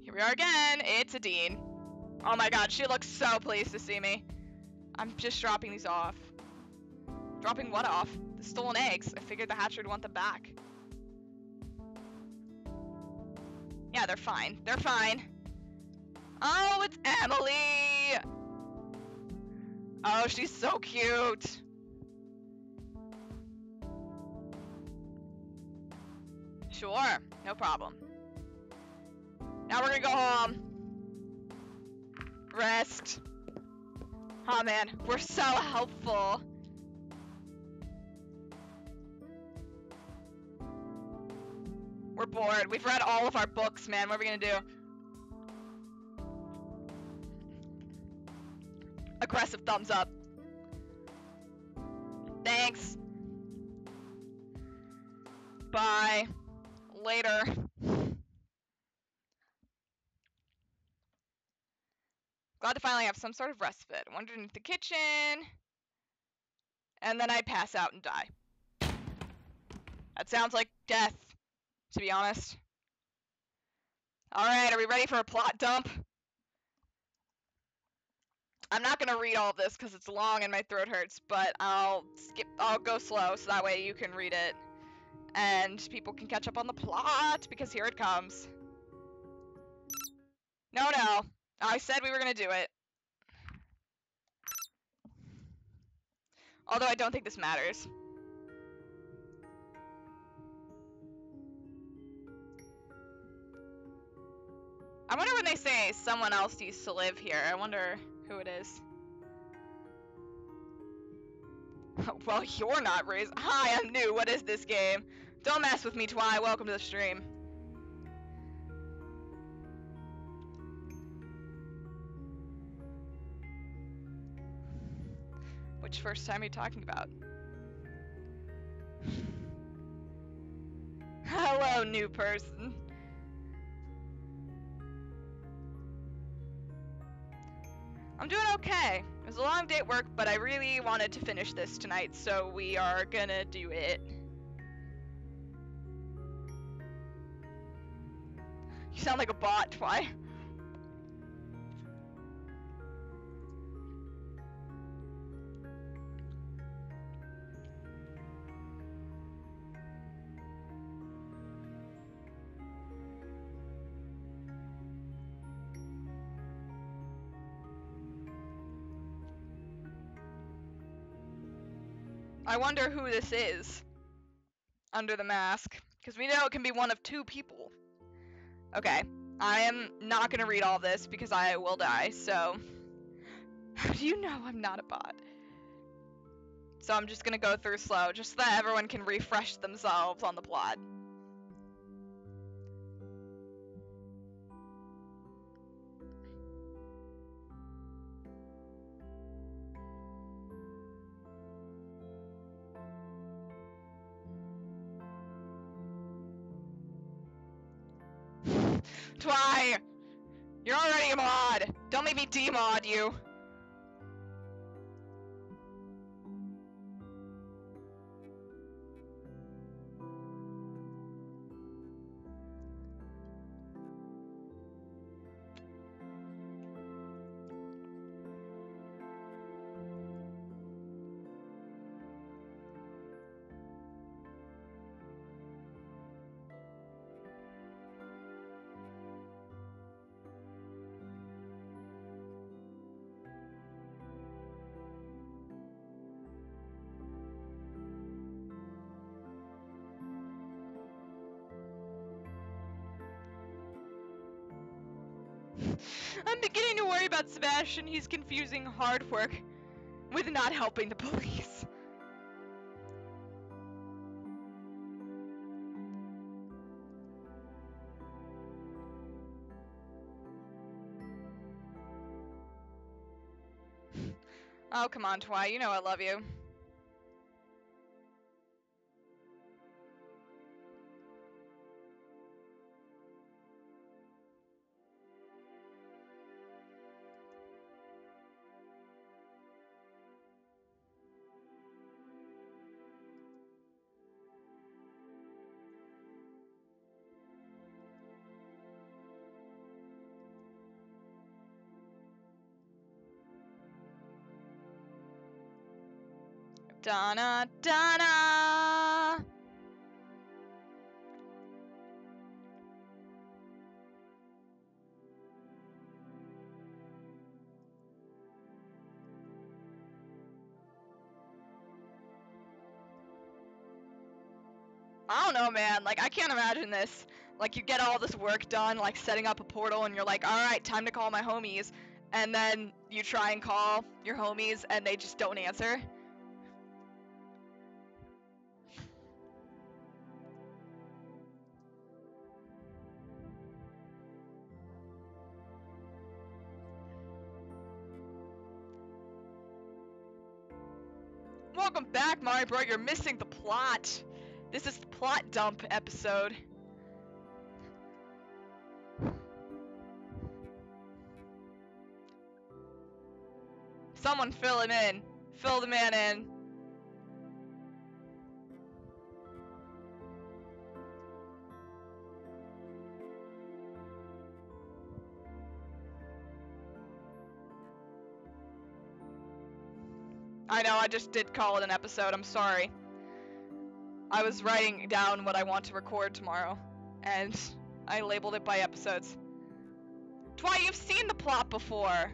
Here we are again. It's Adine. Oh my god, she looks so pleased to see me. I'm just dropping these off. Dropping what off? The stolen eggs. I figured the hatchery would want them back. Yeah, they're fine. They're fine. Oh, it's Emily! Oh, she's so cute. Sure, no problem. Now we're gonna go home. Rest. Oh man, we're so helpful. We're bored. We've read all of our books, man. What are we gonna do? Aggressive thumbs up. Thanks. Bye. Later. Glad to finally have some sort of respite. Wandered into the kitchen. And then I pass out and die. That sounds like death, to be honest. Alright, are we ready for a plot dump? I'm not gonna read all of this because it's long and my throat hurts, but I'll go slow so that way you can read it. And people can catch up on the plot, because here it comes. No, I said we were gonna do it. Although I don't think this matters. I wonder when they say someone else used to live here. I wonder who it is. Well, you're not Riz. Hi, I'm new. What is this game? Don't mess with me, Twy. Welcome to the stream. Which first time are you talking about? Hello, new person. I'm doing okay. It was a long day at work, but I really wanted to finish this tonight, so we are gonna do it. You sound like a bot, Twy. I wonder who this is under the mask, because we know it can be one of two people. Okay, I am not going to read all this because I will die, so... How do you know I'm not a bot? So I'm just gonna go through slow, just so that everyone can refresh themselves on the plot. Twy! You're already a mod! Don't make me demod you! I'm beginning to worry about Sebastian. He's confusing hard work with not helping the police. Oh, come on, Twy. You know I love you. Donna, Donna! I don't know, man. Like, I can't imagine this. Like, you get all this work done, like setting up a portal, and you're like, alright, time to call my homies. And then you try and call your homies, and they just don't answer. Welcome back, Mario Bro. You're missing the plot. This is the plot dump episode. Someone fill him in. Fill the man in. I know, I just did call it an episode. I'm sorry. I was writing down what I want to record tomorrow, and I labeled it by episodes. Twy, you've seen the plot before.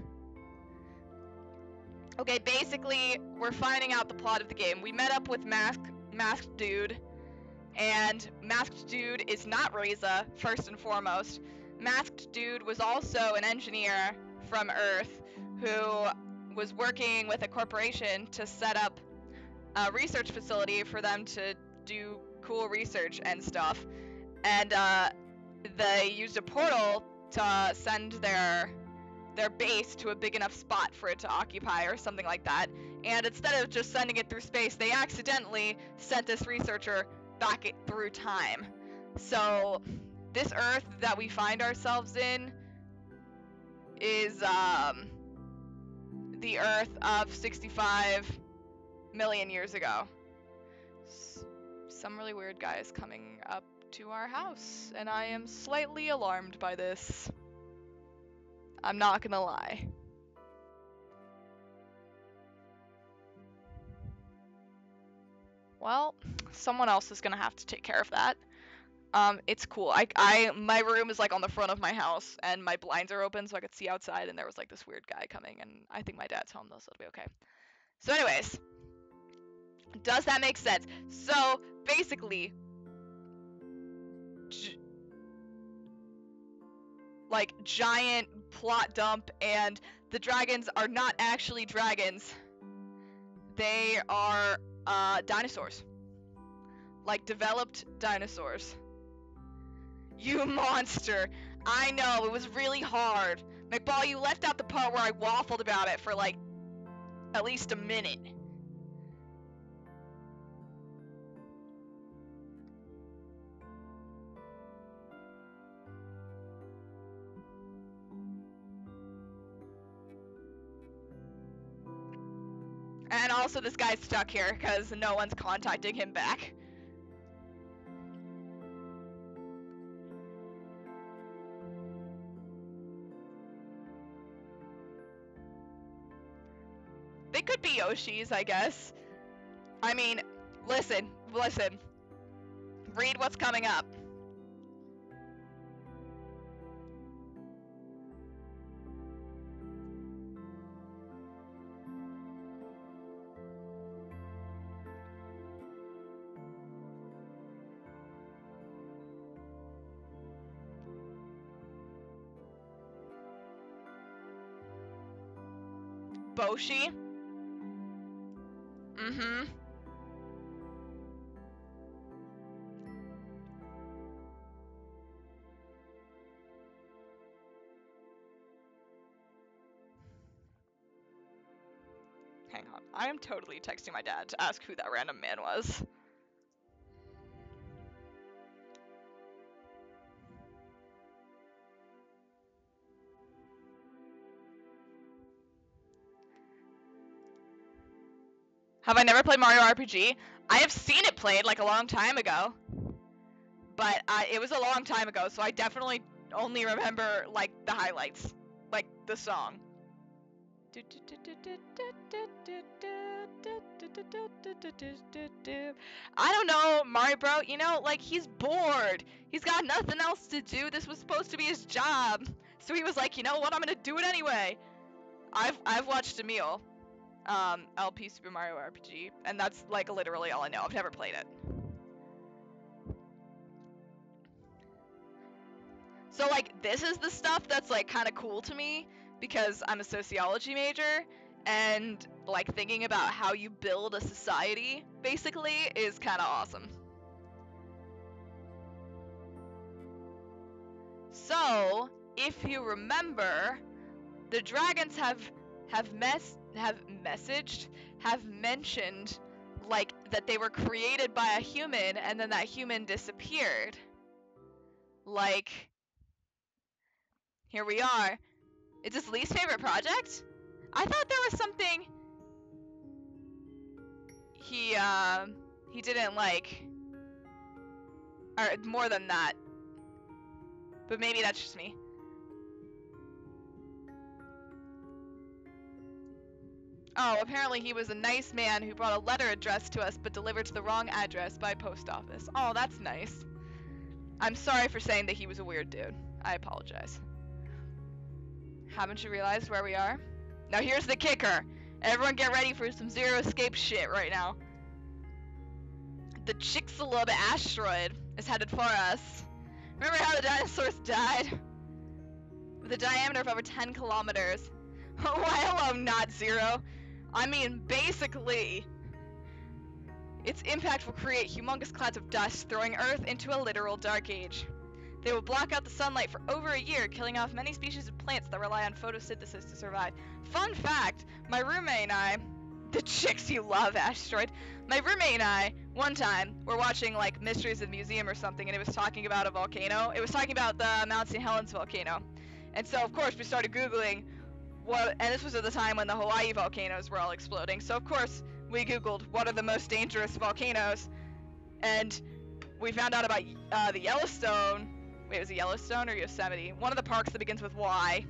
Okay, basically, we're finding out the plot of the game. We met up with Masked Dude, and Masked Dude is not Reza, first and foremost. Masked Dude was also an engineer from Earth who was working with a corporation to set up a research facility for them to do cool research and stuff. And they used a portal to send their base to a big enough spot for it to occupy or something like that. And instead of just sending it through space, they accidentally sent this researcher back through time. So this Earth that we find ourselves in is the Earth of 65 million years ago. Some really weird guy is coming up to our house, and I am slightly alarmed by this. I'm not gonna lie. Well, someone else is gonna have to take care of that. It's cool. My room is like on the front of my house, and my blinds are open so I could see outside, and there was like this weird guy coming, and I think my dad's home though, so it'll be okay. So anyways, does that make sense? So basically, like giant plot dump, and the dragons are not actually dragons. They are dinosaurs. Like developed dinosaurs. You monster. I know, it was really hard. McBall, you left out the part where I waffled about it for like at least a minute. And also this guy's stuck here because no one's contacting him back. They could be Yoshis, I guess. I mean, listen. Read what's coming up. Boshi? Mm-hmm. Hang on. I am totally texting my dad to ask who that random man was. Have I never played Mario RPG? I have seen it played like a long time ago. But it was a long time ago, so I definitely only remember like the highlights. Like the song. I don't know, Mario Bro, you know, like he's bored. He's got nothing else to do. This was supposed to be his job. So he was like, you know what, I'm gonna do it anyway. I've watched Emil, LP Super Mario RPG, and that's like literally all I know. I've never played it. So like this is the stuff that's like kind of cool to me because I'm a sociology major, and like thinking about how you build a society basically is kind of awesome. So, if you remember, the dragons have mentioned like that they were created by a human and then that human disappeared. Like, here we are. It's his least favorite project? I thought there was something he didn't like, or more than that. But maybe that's just me. Oh, apparently he was a nice man who brought a letter addressed to us but delivered to the wrong address by post office. Oh, that's nice. I'm sorry for saying that he was a weird dude. I apologize. Haven't you realized where we are? Now here's the kicker. Everyone get ready for some Zero Escape shit right now. The Chicxulub asteroid is headed for us. Remember how the dinosaurs died? With a diameter of over 10 kilometers. Why hello, not zero. I mean, basically, its impact will create humongous clouds of dust, throwing Earth into a literal dark age. They will block out the sunlight for over a year, killing off many species of plants that rely on photosynthesis to survive. Fun fact, my roommate and I, the chicks you love, asteroid, my roommate and I, one time, were watching like Mysteries of the Museum or something, and it was talking about a volcano. It was talking about the Mount St. Helens volcano. And so, of course, we started Googling and this was at the time when the Hawaii volcanoes were all exploding. So, of course, we Googled what are the most dangerous volcanoes, and we found out about the Yellowstone. Wait, was it Yellowstone or Yosemite? One of the parks that begins with Y.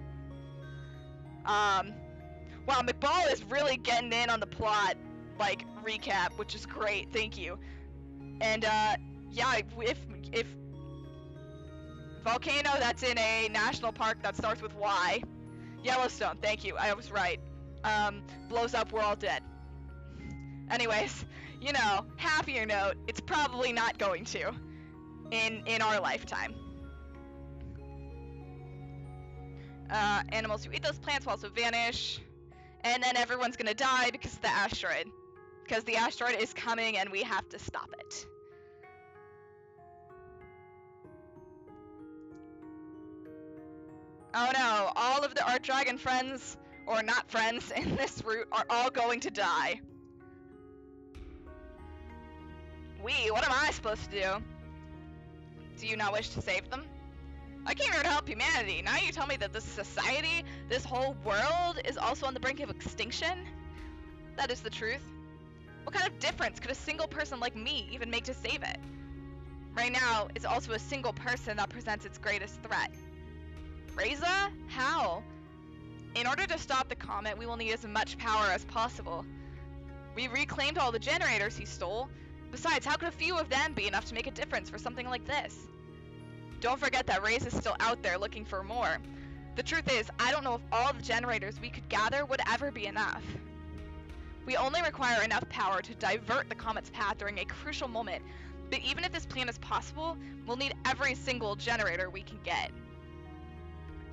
Wow, McBall is really getting in on the plot, like, recap, which is great, thank you. And, yeah, if volcano that's in a national park that starts with Y, Yellowstone, thank you, I was right, blows up, we're all dead. Anyways, you know, happier note, it's probably not going to, in our lifetime. Animals who eat those plants will also vanish, and then everyone's gonna die because of the asteroid. Because the asteroid is coming and we have to stop it. Oh no, all of our dragon friends, or not friends, in this route are all going to die. What am I supposed to do? Do you not wish to save them? I came here to help humanity. Now you tell me that this society, this whole world, is also on the brink of extinction? That is the truth. What kind of difference could a single person like me even make to save it? Right now, it's also a single person that presents its greatest threat. Reza? How? In order to stop the comet, we will need as much power as possible. We reclaimed all the generators he stole. Besides, how could a few of them be enough to make a difference for something like this? Don't forget that Reza is still out there looking for more. The truth is, I don't know if all the generators we could gather would ever be enough. We only require enough power to divert the comet's path during a crucial moment, but even if this plan is possible, we'll need every single generator we can get.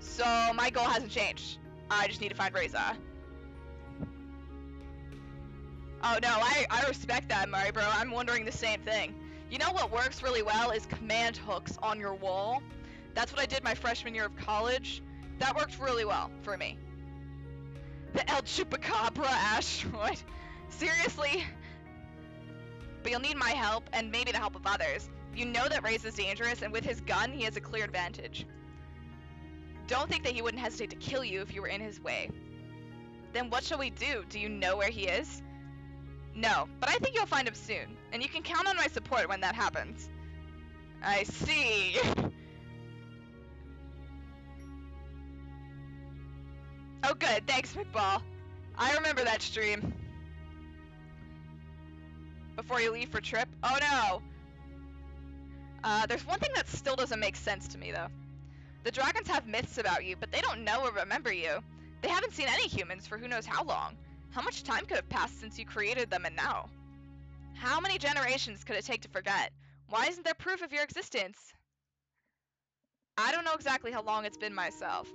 So, my goal hasn't changed. I just need to find Reza. Oh no, I respect that, Murray, bro. I'm wondering the same thing. You know what works really well is command hooks on your wall. That's what I did my freshman year of college. That worked really well for me. The El Chupacabra asteroid. Seriously? But you'll need my help, and maybe the help of others. You know that Reza's dangerous, and with his gun, he has a clear advantage. Don't think that he wouldn't hesitate to kill you if you were in his way. Then what shall we do? Do you know where he is? No, but I think you'll find him soon, and you can count on my support when that happens. I see. Oh good, thanks McBall. I remember that stream. Before you leave for trip? Oh no! There's one thing that still doesn't make sense to me though. The dragons have myths about you, but they don't know or remember you. They haven't seen any humans for who knows how long. How much time could have passed since you created them and now? How many generations could it take to forget? Why isn't there proof of your existence? I don't know exactly how long it's been myself.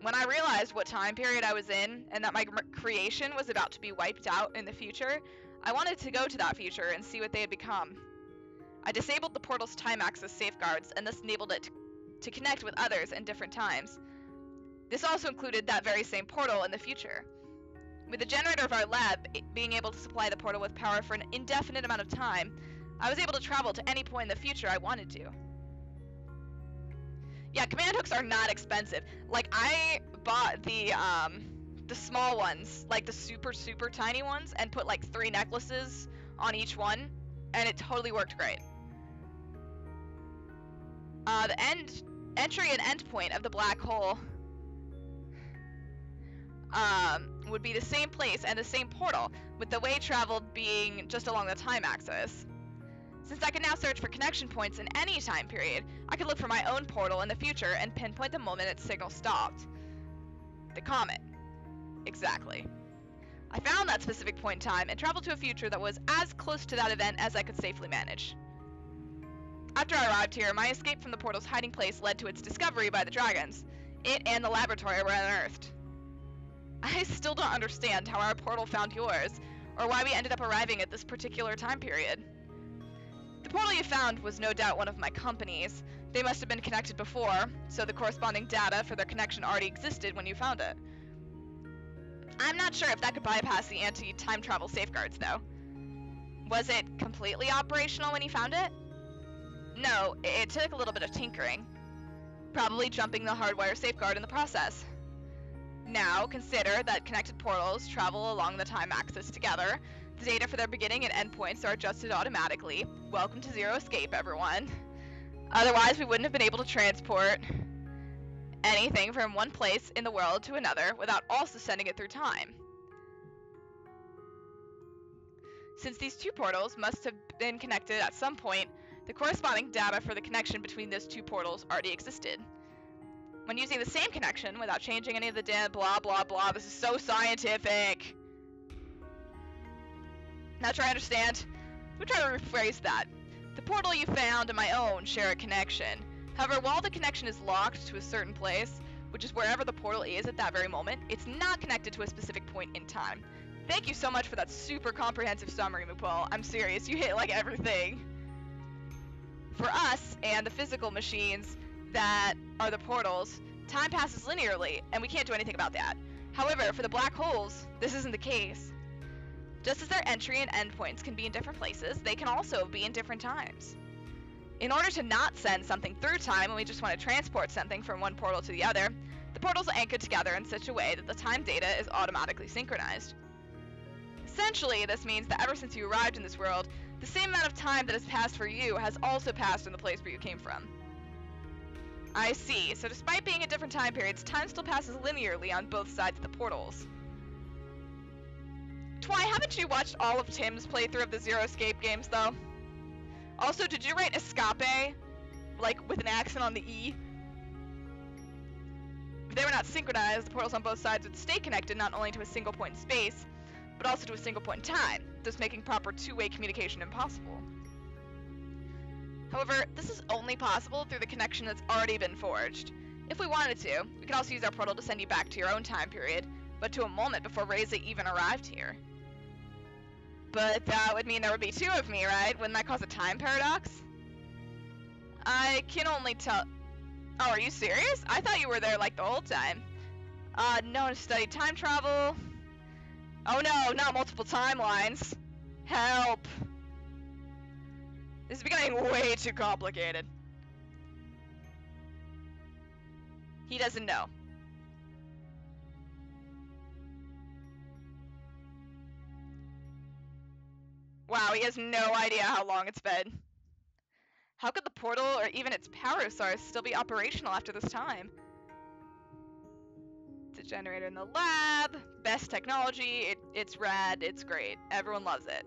When I realized what time period I was in, and that my creation was about to be wiped out in the future, I wanted to go to that future and see what they had become. I disabled the portal's time access safeguards, and thus enabled it to connect with others in different times. This also included that very same portal in the future. With the generator of our lab being able to supply the portal with power for an indefinite amount of time, I was able to travel to any point in the future I wanted to. Yeah, command hooks are not expensive. Like, I bought the small ones, like the super, super tiny ones, and put like 3 necklaces on each one, and it totally worked great. The entry and end point of the black hole would be the same place and the same portal, with the way traveled being just along the time axis. Since I can now search for connection points in any time period, I could look for my own portal in the future and pinpoint the moment its signal stopped. The comet. Exactly. I found that specific point in time and traveled to a future that was as close to that event as I could safely manage. After I arrived here, my escape from the portal's hiding place led to its discovery by the dragons. It and the laboratory were unearthed. I still don't understand how our portal found yours, or why we ended up arriving at this particular time period. The portal you found was no doubt one of my company's. They must have been connected before, so the corresponding data for their connection already existed when you found it. I'm not sure if that could bypass the anti-time travel safeguards, though. Was it completely operational when you found it? No, it took a little bit of tinkering. Probably jumping the hardwire safeguard in the process. Now, consider that connected portals travel along the time axis together. The data for their beginning and end points are adjusted automatically. Welcome to Zero Escape, everyone. Otherwise, we wouldn't have been able to transport anything from one place in the world to another without also sending it through time. Since these 2 portals must have been connected at some point, the corresponding data for the connection between those 2 portals already existed. When using the same connection without changing any of the data, blah blah blah, this is so scientific. Not sure I understand. Let me try to rephrase that. The portal you found and my own share a connection. However, while the connection is locked to a certain place, which is wherever the portal is at that very moment, it's not connected to a specific point in time. Thank you so much for that super comprehensive summary, Mupol. I'm serious, you hit like everything. For us and the physical machines that are the portals, time passes linearly, and we can't do anything about that. However, for the black holes, this isn't the case. Just as their entry and endpoints can be in different places, they can also be in different times. In order to not send something through time when we just want to transport something from one portal to the other, the portals are anchored together in such a way that the time data is automatically synchronized. Essentially, this means that ever since you arrived in this world, the same amount of time that has passed for you has also passed in the place where you came from. I see, so despite being in different time periods, time still passes linearly on both sides of the portals. Twy, haven't you watched all of Tim's playthrough of the Zero Escape games, though? Also, did you write escape, like, with an accent on the E? If they were not synchronized, the portals on both sides would stay connected not only to a single point in space, but also to a single point in time, thus making proper two-way communication impossible. However, this is only possible through the connection that's already been forged. If we wanted to, we could also use our portal to send you back to your own time period, but to a moment before Reza even arrived here. But that would mean there would be two of me, right? Wouldn't that cause a time paradox? I can only tell... Oh, are you serious? I thought you were there like the whole time. No to study time travel. Oh no, not multiple timelines. Help. This is becoming way too complicated. He doesn't know. Wow, he has no idea how long it's been. How could the portal or even its power source still be operational after this time? It's a generator in the lab, best technology, it's rad, it's great, everyone loves it.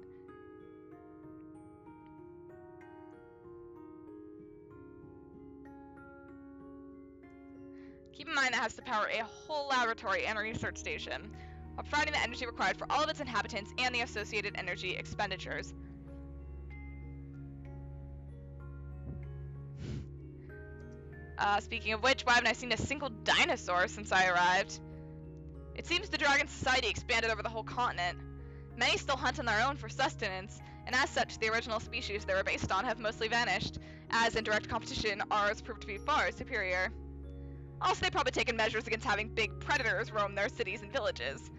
Keep in mind it has to power a whole laboratory and a research station, while providing the energy required for all of its inhabitants and the associated energy expenditures. Speaking of which, why haven't I seen a single dinosaur since I arrived? It seems the Dragon Society expanded over the whole continent. Many still hunt on their own for sustenance, and as such, the original species they were based on have mostly vanished, as in direct competition, ours proved to be far superior. Also, they've probably taken measures against having big predators roam their cities and villages.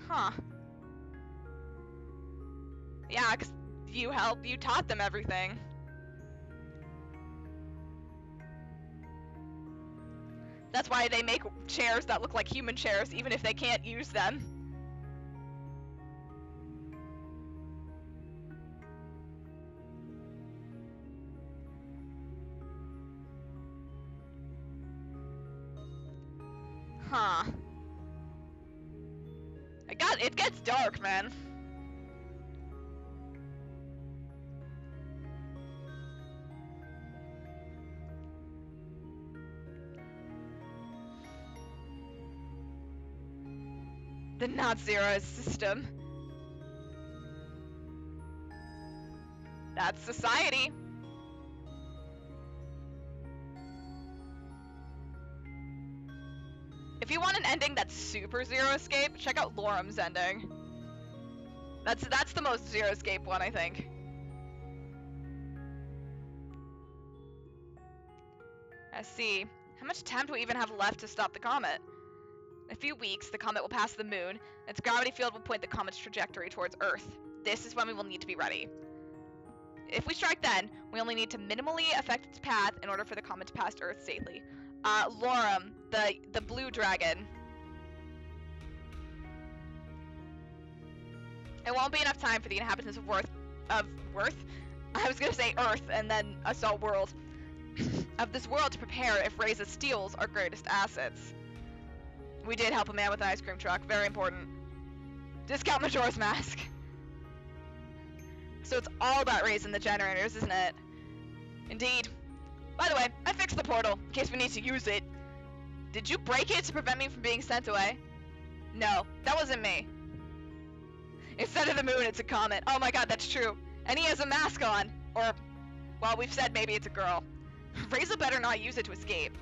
Huh. Yeah, 'cause you taught them everything. That's why they make chairs that look like human chairs, even if they can't use them. Huh. It gets dark, man. The not-zero system. That's society. If you want an ending that's super Zero Escape, check out Lorem's ending. That's the most Zero Escape one, I think. Let's see. How much time do we even have left to stop the comet? In a few weeks, the comet will pass the moon, and its gravity field will point the comet's trajectory towards Earth. This is when we will need to be ready. If we strike then, we only need to minimally affect its path in order for the comet to pass Earth safely. Lorem, the blue dragon. It won't be enough time for the inhabitants of Worth? I was gonna say Earth, and then Assault World. Of this world to prepare if Reza steals our greatest assets. We did help a man with an ice cream truck, very important. Discount Majora's Mask. So it's all about raising the generators, isn't it? Indeed. By the way, I fixed the portal, in case we need to use it. Did you break it to prevent me from being sent away? No, that wasn't me. Instead of the moon, it's a comet. Oh my god, that's true. And he has a mask on. Or, well, we've said maybe it's a girl. Reza better not use it to escape.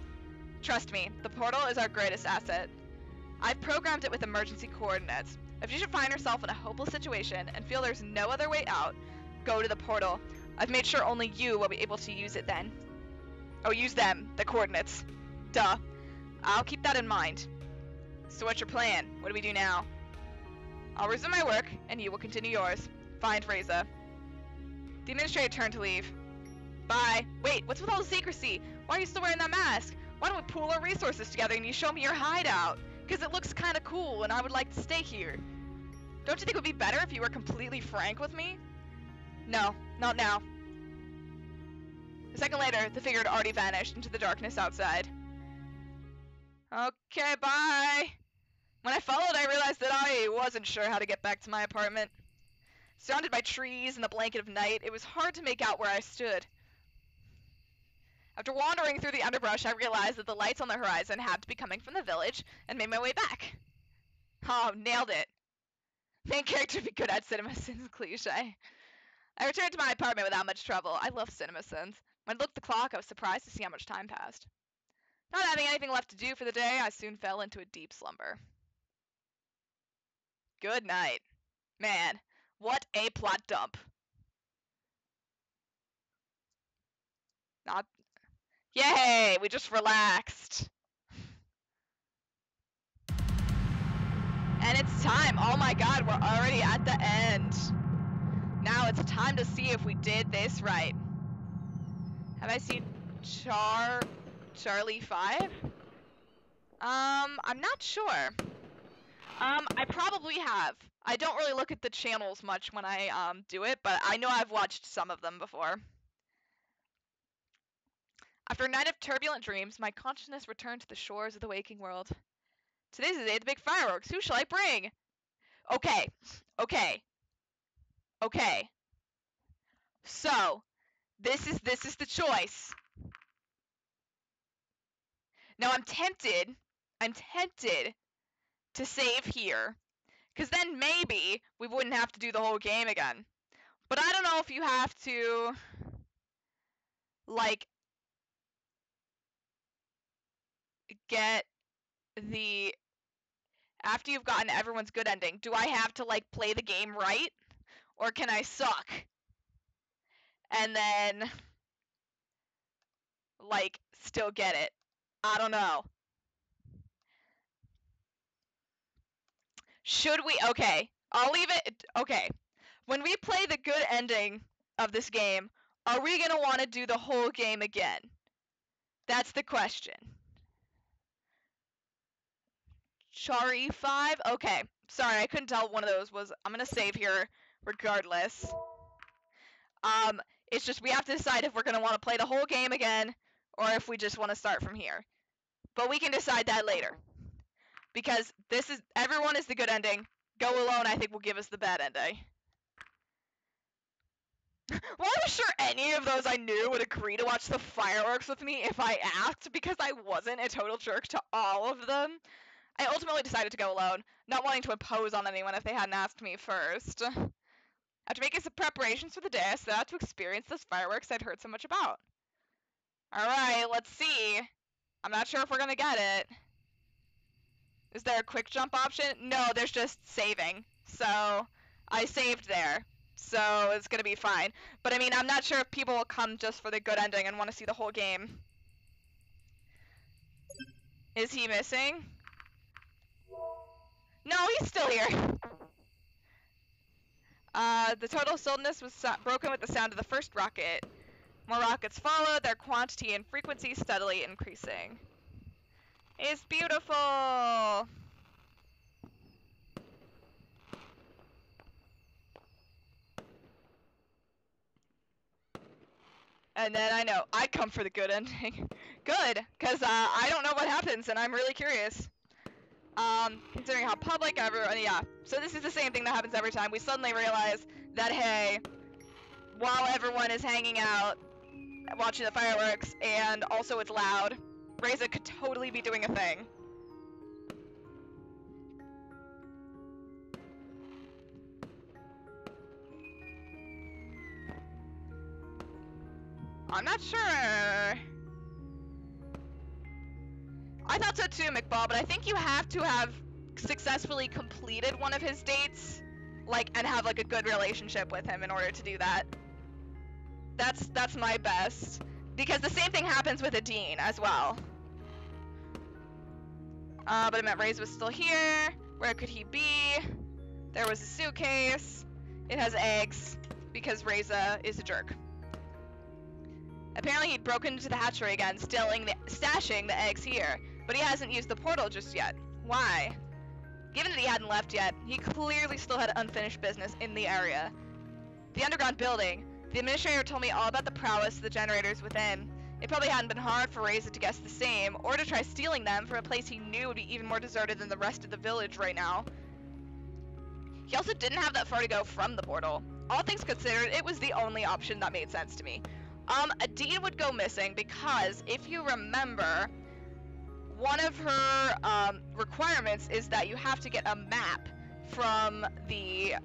Trust me, the portal is our greatest asset. I've programmed it with emergency coordinates. If you should find yourself in a hopeless situation and feel there's no other way out, go to the portal. I've made sure only you will be able to use it then. Oh, use them, the coordinates. Duh. I'll keep that in mind. So what's your plan? What do we do now? I'll resume my work, and you will continue yours. Find Reza. The administrator turned to leave. Bye. Wait, what's with all the secrecy? Why are you still wearing that mask? Why don't we pool our resources together and you show me your hideout? Because it looks kind of cool, and I would like to stay here. Don't you think it would be better if you were completely frank with me? No, not now. A second later, the figure had already vanished into the darkness outside. Okay, bye. When I followed, I realized that I wasn't sure how to get back to my apartment. Surrounded by trees and the blanket of night, it was hard to make out where I stood. After wandering through the underbrush, I realized that the lights on the horizon had to be coming from the village, and made my way back. Oh, nailed it. Main character be good at CinemaSins cliche. I returned to my apartment without much trouble. I love CinemaSins. When I looked at the clock, I was surprised to see how much time passed. Not having anything left to do for the day, I soon fell into a deep slumber. Good night. Man, what a plot dump. Not. Yay, we just relaxed. And it's time. Oh my god, we're already at the end. Now it's time to see if we did this right. Have I seen Charlie 5? I'm not sure. I probably have. I don't really look at the channels much when I do it, but I know I've watched some of them before. After a night of turbulent dreams, my consciousness returned to the shores of the waking world. Today's the day of the big fireworks. Who shall I bring? Okay. So, this is the choice. Now I'm tempted to save here, because then maybe we wouldn't have to do the whole game again. But I don't know if you have to, like, get the, after you've gotten everyone's good ending, do I have to, like, play the game right? Or can I suck? And then, like, still get it? I don't know. Should we? Okay. I'll leave it. Okay. When we play the good ending of this game, are we going to want to do the whole game again? That's the question. Chari 5? Okay. Sorry, I couldn't tell what one of those was. I'm going to save here regardless. It's just we have to decide if we're going to want to play the whole game again or if we just want to start from here. But we can decide that later. Because this is, everyone is the good ending. Go Alone, I think, will give us the bad ending. Well, I'm sure any of those I knew would agree to watch the fireworks with me if I asked, because I wasn't a total jerk to all of them. I ultimately decided to go alone, not wanting to impose on anyone if they hadn't asked me first. After making some preparations for the day, I set out to experience those fireworks I'd heard so much about. Alright, let's see. I'm not sure if we're gonna get it. Is there a quick jump option? No, there's just saving. So, I saved there. So, it's gonna be fine. But I mean, I'm not sure if people will come just for the good ending and want to see the whole game. Is he missing? No, he's still here. The total stillness was broken with the sound of the first rocket. More rockets followed, their quantity and frequency steadily increasing. It's beautiful! And then I know, I come for the good ending. Good, because I don't know what happens, and I'm really curious. Considering how public everyone, yeah. So this is the same thing that happens every time. We suddenly realize that, hey, while everyone is hanging out, watching the fireworks, and also it's loud, Reza could totally be doing a thing. I'm not sure. I thought so too, McBall, but I think you have to have successfully completed one of his dates, like, and have like a good relationship with him in order to do that. That's my best, because the same thing happens with Adine as well. But I meant Reza was still here. Where could he be? There was a suitcase. It has eggs, because Reza is a jerk. Apparently he'd broken into the hatchery again, stashing the eggs here, but he hasn't used the portal just yet. Why? Given that he hadn't left yet, he clearly still had unfinished business in the area. The underground building. The administrator told me all about the prowess of the generators within. It probably hadn't been hard for Reza to guess the same, or to try stealing them from a place he knew would be even more deserted than the rest of the village right now. He also didn't have that far to go from the portal. All things considered, it was the only option that made sense to me. Adine would go missing because, if you remember, one of her requirements is that you have to get a map from the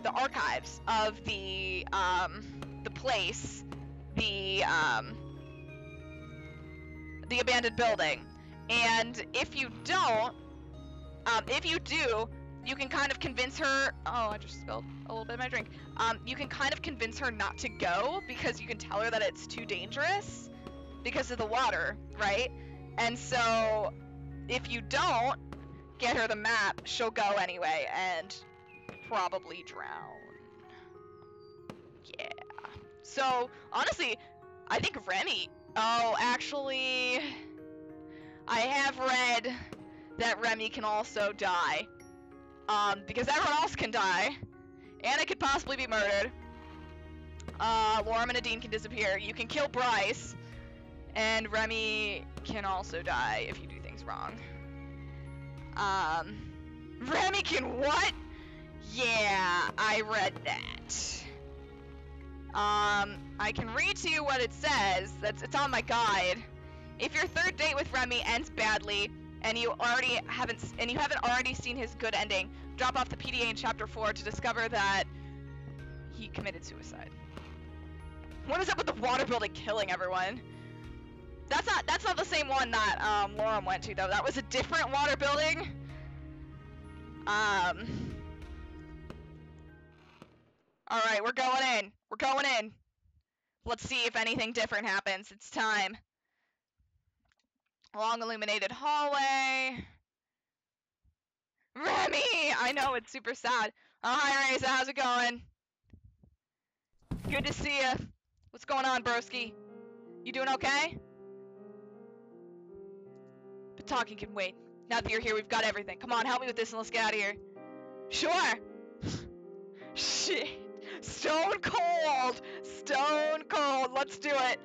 archives of the place, the abandoned building. And if you don't, if you do, you can kind of convince her. Oh, I just spilled a little bit of my drink. You can kind of convince her not to go, because you can tell her that it's too dangerous because of the water, right? And so if you don't get her the map, she'll go anyway and probably drown. Yeah. So honestly, I think Remy. Oh, actually, I have read that Remy can also die. Because everyone else can die. Anna could possibly be murdered. Lorem and Adine can disappear. You can kill Bryce. And Remy can also die if you do things wrong. Remy can what? Yeah, I read that. I can read to you what it says. It's on my guide. If your third date with Remy ends badly, and you haven't already seen his good ending, drop off the PDA in chapter 4 to discover that he committed suicide. What is up with the water building killing everyone? That's not the same one that Lorem went to though. That was a different water building. All right, we're going in. We're going in. Let's see if anything different happens. It's time. Long illuminated hallway. Remy! I know, it's super sad. Oh, hi, Reza. How's it going? Good to see ya. What's going on, broski? You doing okay? But talking can wait. Now that you're here, we've got everything. Come on, help me with this and let's get out of here. Sure! Shit. Stone cold! Stone cold! Let's do it!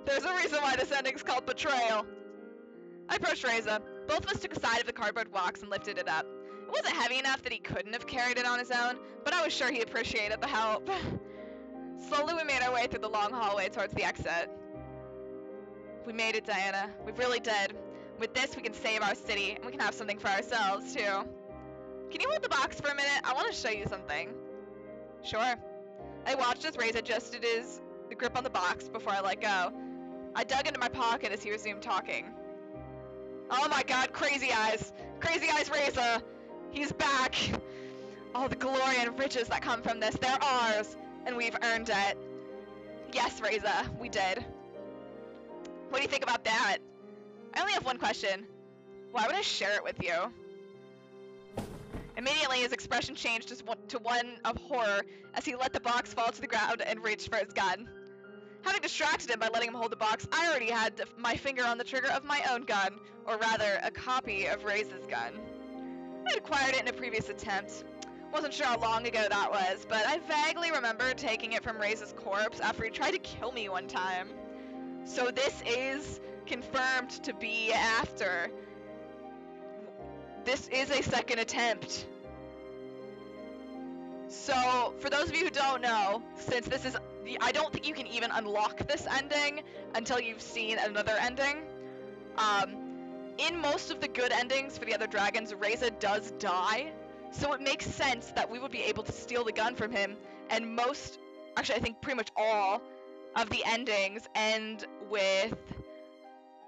There's a reason why this ending's called Betrayal. I approached Reza. Both of us took a side of the cardboard box and lifted it up. It wasn't heavy enough that he couldn't have carried it on his own, but I was sure he appreciated the help. Slowly we made our way through the long hallway towards the exit. We made it, Diana. We really did. With this, we can save our city, and we can have something for ourselves, too. Can you hold the box for a minute? I want to show you something. Sure. I watched as Reza adjusted his grip on the box before I let go. I dug into my pocket as he resumed talking. Oh my god, crazy eyes. Crazy eyes Reza. He's back. All the glory and riches that come from this, they're ours, and we've earned it. Yes, Reza, we did. What do you think about that? I only have one question. Why would I share it with you? Immediately, his expression changed to one of horror as he let the box fall to the ground and reached for his gun. Having distracted him by letting him hold the box, I already had my finger on the trigger of my own gun, or rather, a copy of Reza's gun. I'd acquired it in a previous attempt. Wasn't sure how long ago that was, but I vaguely remember taking it from Reza's corpse after he tried to kill me one time. So this is confirmed to be after. This is a second attempt. So, for those of you who don't know, since this is... I don't think you can even unlock this ending until you've seen another ending. In most of the good endings for the other dragons, Reza does die. So it makes sense that we would be able to steal the gun from him, and most... Actually, I think pretty much all of the endings end with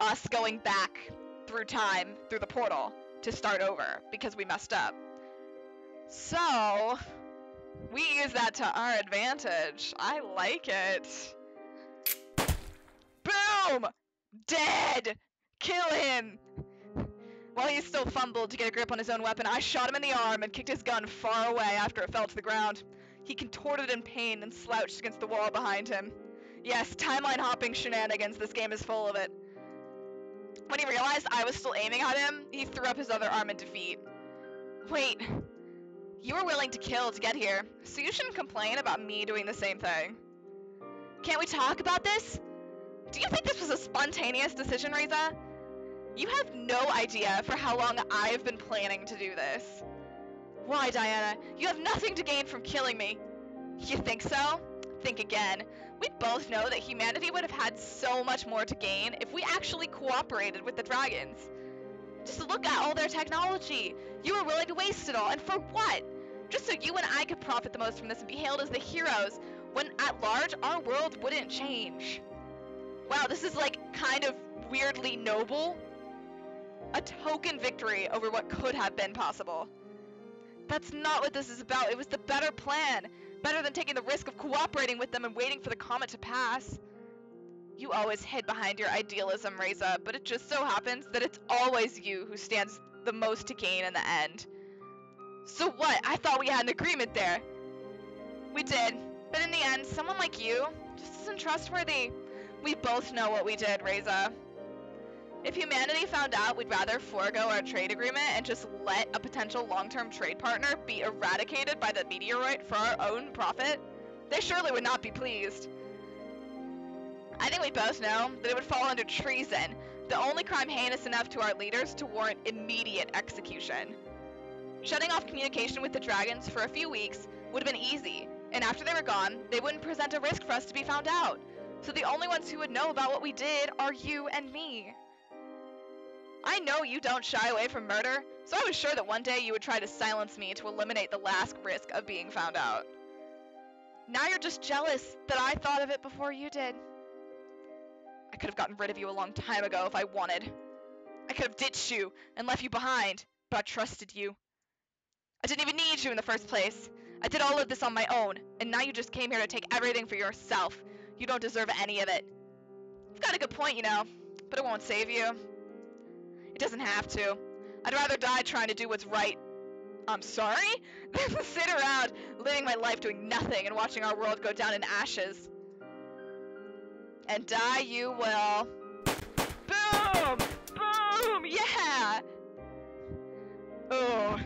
us going back through time, through the portal, to start over, because we messed up. So, we use that to our advantage. I like it. Boom! Dead! Kill him! While he still fumbled to get a grip on his own weapon, I shot him in the arm and kicked his gun far away after it fell to the ground. He contorted in pain and slouched against the wall behind him. Yes, timeline hopping shenanigans, this game is full of it. When he realized I was still aiming at him, he threw up his other arm in defeat. Wait, you were willing to kill to get here, so you shouldn't complain about me doing the same thing. Can't we talk about this? Do you think this was a spontaneous decision, Reza? You have no idea for how long I've been planning to do this. Why, Diana? You have nothing to gain from killing me. You think so? Think again. We both know that humanity would have had so much more to gain if we actually cooperated with the dragons. Just look at all their technology. You were willing to waste it all, and for what? Just so you and I could profit the most from this and be hailed as the heroes, when at large our world wouldn't change. Wow, this is like kind of weirdly noble. A token victory over what could have been possible. That's not what this is about. It was the better plan. Better than taking the risk of cooperating with them and waiting for the comet to pass. You always hid behind your idealism, Reza, but it just so happens that it's always you who stands the most to gain in the end. So what? I thought we had an agreement there. We did, but in the end, someone like you just isn't trustworthy. We both know what we did, Reza. If humanity found out we'd rather forego our trade agreement and just let a potential long-term trade partner be eradicated by the meteoroid for our own profit, they surely would not be pleased. I think we both know that it would fall under treason, the only crime heinous enough to our leaders to warrant immediate execution. Shutting off communication with the dragons for a few weeks would have been easy, and after they were gone, they wouldn't present a risk for us to be found out. So the only ones who would know about what we did are you and me. I know you don't shy away from murder, so I was sure that one day you would try to silence me to eliminate the last risk of being found out. Now you're just jealous that I thought of it before you did. I could have gotten rid of you a long time ago if I wanted. I could have ditched you and left you behind, but I trusted you. I didn't even need you in the first place. I did all of this on my own, and now you just came here to take everything for yourself. You don't deserve any of it. You've got a good point, you know, but it won't save you. It doesn't have to. I'd rather die trying to do what's right. I'm sorry? Than sit around living my life doing nothing and watching our world go down in ashes. And die you will. Boom! Boom! Yeah! Oh,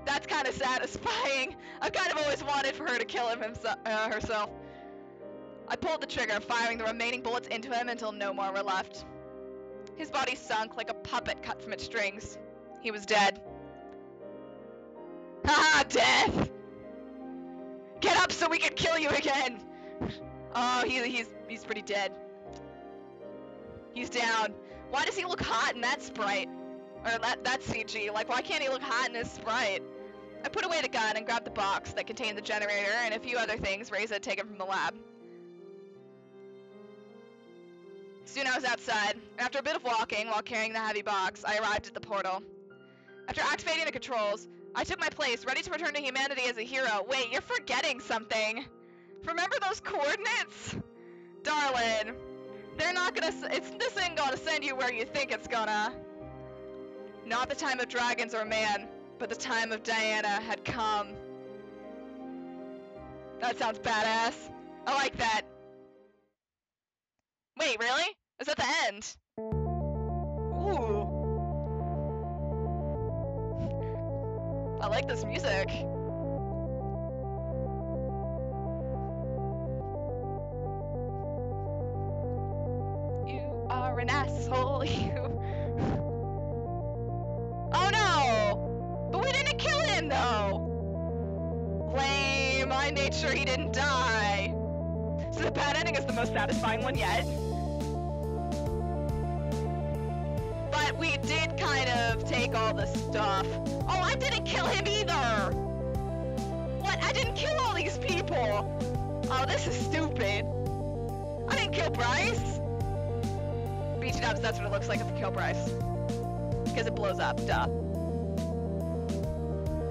that's kind of satisfying. I've kind of always wanted for her to kill him herself. I pulled the trigger, firing the remaining bullets into him until no more were left. His body sunk like a puppet cut from its strings. He was dead. Haha, death! Get up so we can kill you again! Oh, he's pretty dead. He's down. Why does he look hot in that sprite? Or that CG? Like, why can't he look hot in his sprite? I put away the gun and grabbed the box that contained the generator and a few other things Reza had taken from the lab. Soon I was outside, and after a bit of walking while carrying the heavy box, I arrived at the portal. After activating the controls, I took my place, ready to return to humanity as a hero. Wait, you're forgetting something. Remember those coordinates? Darling, they're not gonna, this ain't gonna send you where you think it's gonna. Not the time of dragons or man, but the time of Diana had come. That sounds badass. I like that. Wait, really? Is that the end? Ooh. I like this music. You are an asshole, you. Oh no! But we didn't kill him though! Lame, I made sure he didn't die. So the bad ending is the most satisfying one yet. But we did kind of take all the stuff. Oh, I didn't kill him either! What? I didn't kill all these people! Oh, this is stupid. I didn't kill Bryce! BT Dubs, that's what it looks like if you kill Bryce. because it blows up. Duh.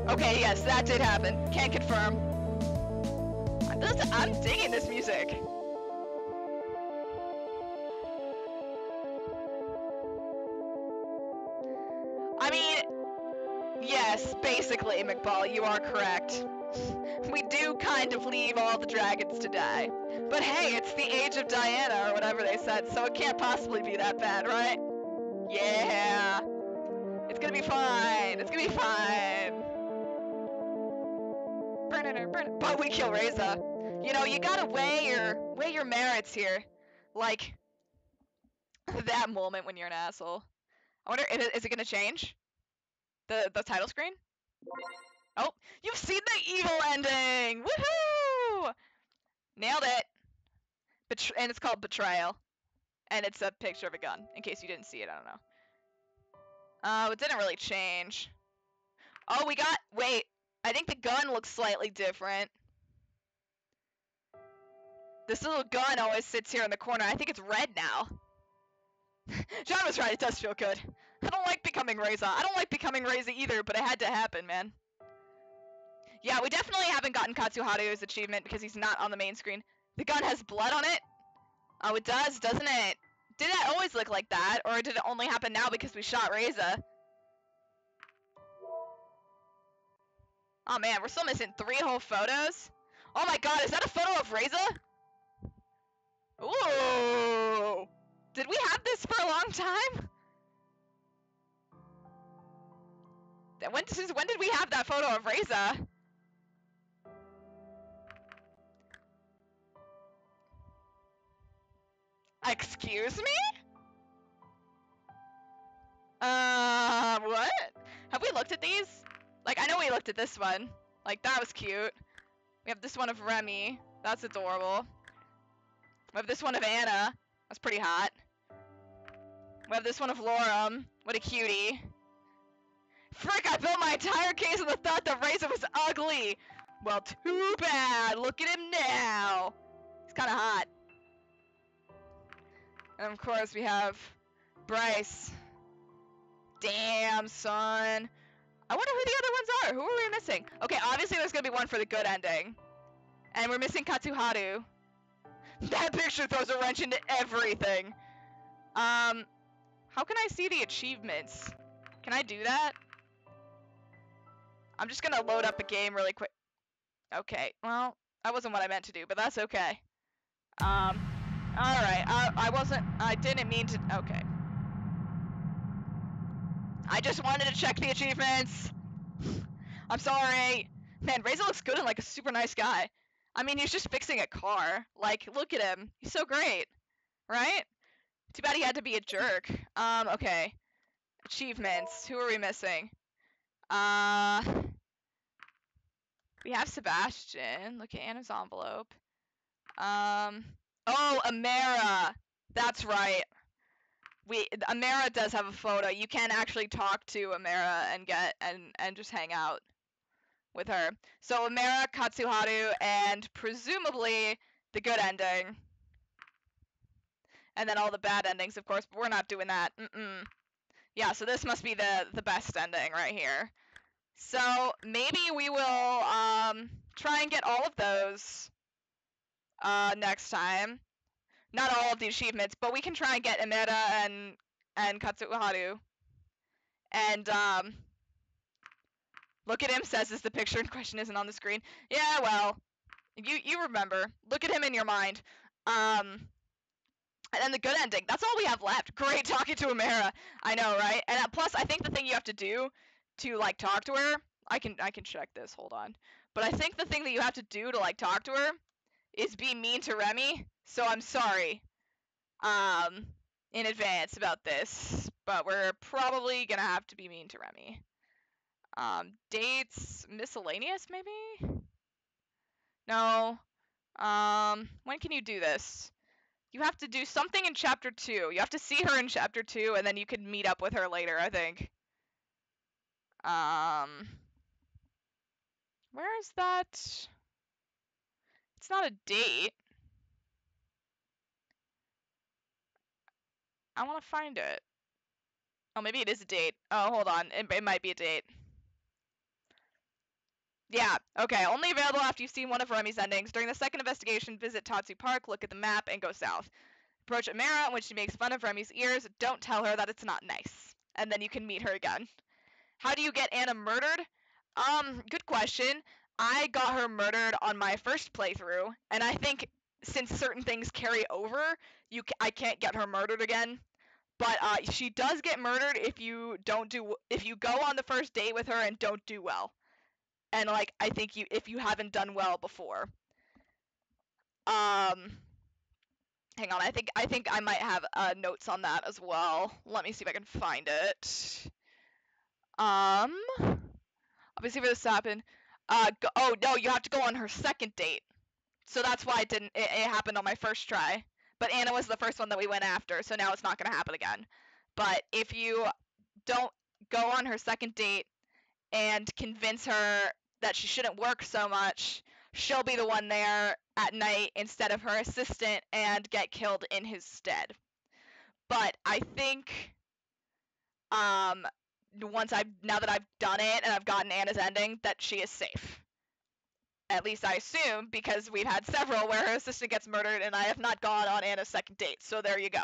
Okay, yes, that did happen. Can't confirm. I'm digging this music. I mean, yes, basically, McBall, you are correct. We do kind of leave all the dragons to die. But hey, it's the age of Diana, or whatever they said, so it can't possibly be that bad, right? Yeah. It's gonna be fine. It's gonna be fine. But we kill Reza. You know, you gotta weigh your merits here. Like, that moment when you're an asshole. I wonder, is it gonna change? The title screen? Oh, you've seen the evil ending! Woohoo! Nailed it. And it's called Betrayal. And it's a picture of a gun, in case you didn't see it, I don't know. Oh, it didn't really change. Oh, wait, I think the gun looks slightly different. This little gun always sits here in the corner. I think it's red now. John was right, it does feel good. I don't like becoming Reza. I don't like becoming Reza either, but it had to happen, man. Yeah, we definitely haven't gotten Katsuharu's achievement because he's not on the main screen. The gun has blood on it? Oh, it does, doesn't it? Did it always look like that, or did it only happen now because we shot Reza? Oh man, we're still missing 3 whole photos? Oh my god, is that a photo of Reza? Ooh! Did we have this for a long time? Since when did we have that photo of Reza? Excuse me? What? Have we looked at these? Like, I know we looked at this one. Like, that was cute. We have this one of Remy. That's adorable. We have this one of Anna. That's pretty hot. We have this one of Lorem. What a cutie. Frick, I built my entire case on the thought that Reza was ugly! Well, too bad! Look at him now! He's kinda hot. And of course we have Bryce. Damn, son. I wonder who the other ones are. Who are we missing? Okay, obviously there's gonna be one for the good ending. And we're missing Katsuharu. That picture throws a wrench into everything. How can I see the achievements? Can I do that? I'm just gonna load up a game really quick. Okay, well, that wasn't what I meant to do, but that's okay. Alright, I didn't mean to, okay. I just wanted to check the achievements. I'm sorry. Man, Reza looks good and like a super nice guy. I mean, he's just fixing a car. Like, look at him. He's so great. Right? Too bad he had to be a jerk. Okay. Achievements. Who are we missing? We have Sebastian. Look at Anna's envelope. Oh, Amara. That's right. Amara does have a photo. You can actually talk to Amara and just hang out with her. So Amara, Katsuharu, and presumably the good ending. And then all the bad endings, of course, but we're not doing that. Yeah, so this must be the best ending right here. So maybe we will try and get all of those next time. Not all of the achievements, but we can try and get Amara and Katsuharu. And look at him says this the picture in question isn't on the screen. Yeah, well, you remember. Look at him in your mind. And then the good ending. That's all we have left. Great talking to Amara. I know, right? And plus, I think the thing you have to do to like talk to her, I can check this. Hold on. But I think the thing that you have to do to like talk to her is be mean to Remy. So I'm sorry, in advance about this, but we're probably gonna have to be mean to Remy. Dates miscellaneous maybe? No. When can you do this? You have to do something in chapter 2. You have to see her in chapter 2, and then you can meet up with her later, I think. Where is that? It's not a date. I want to find it. Oh, maybe it is a date. Oh, hold on. It might be a date. Yeah, okay. Only available after you've seen one of Remy's endings. During the second investigation, visit Tatsu Park, look at the map, and go south. Approach Amara when she makes fun of Remy's ears. Don't tell her that it's not nice. And then you can meet her again. How do you get Anna murdered? Good question. I got her murdered on my first playthrough, and I think since certain things carry over, I can't get her murdered again. But she does get murdered if you go on the first date with her and don't do well. And like I think if you haven't done well before. Hang on, I think I might have notes on that as well. Let me see if I can find it. Obviously for this to happen. Oh no, you have to go on her second date. So that's why it happened on my first try. But Anna was the first one that we went after, so now it's not gonna happen again. But if you don't go on her second date and convince her that she shouldn't work so much, she'll be the one there at night instead of her assistant and get killed in his stead. But I think now that I've done it and I've gotten Anna's ending, that she is safe. At least I assume, because we've had several where her assistant gets murdered and I have not gone on Anna's second date. So there you go.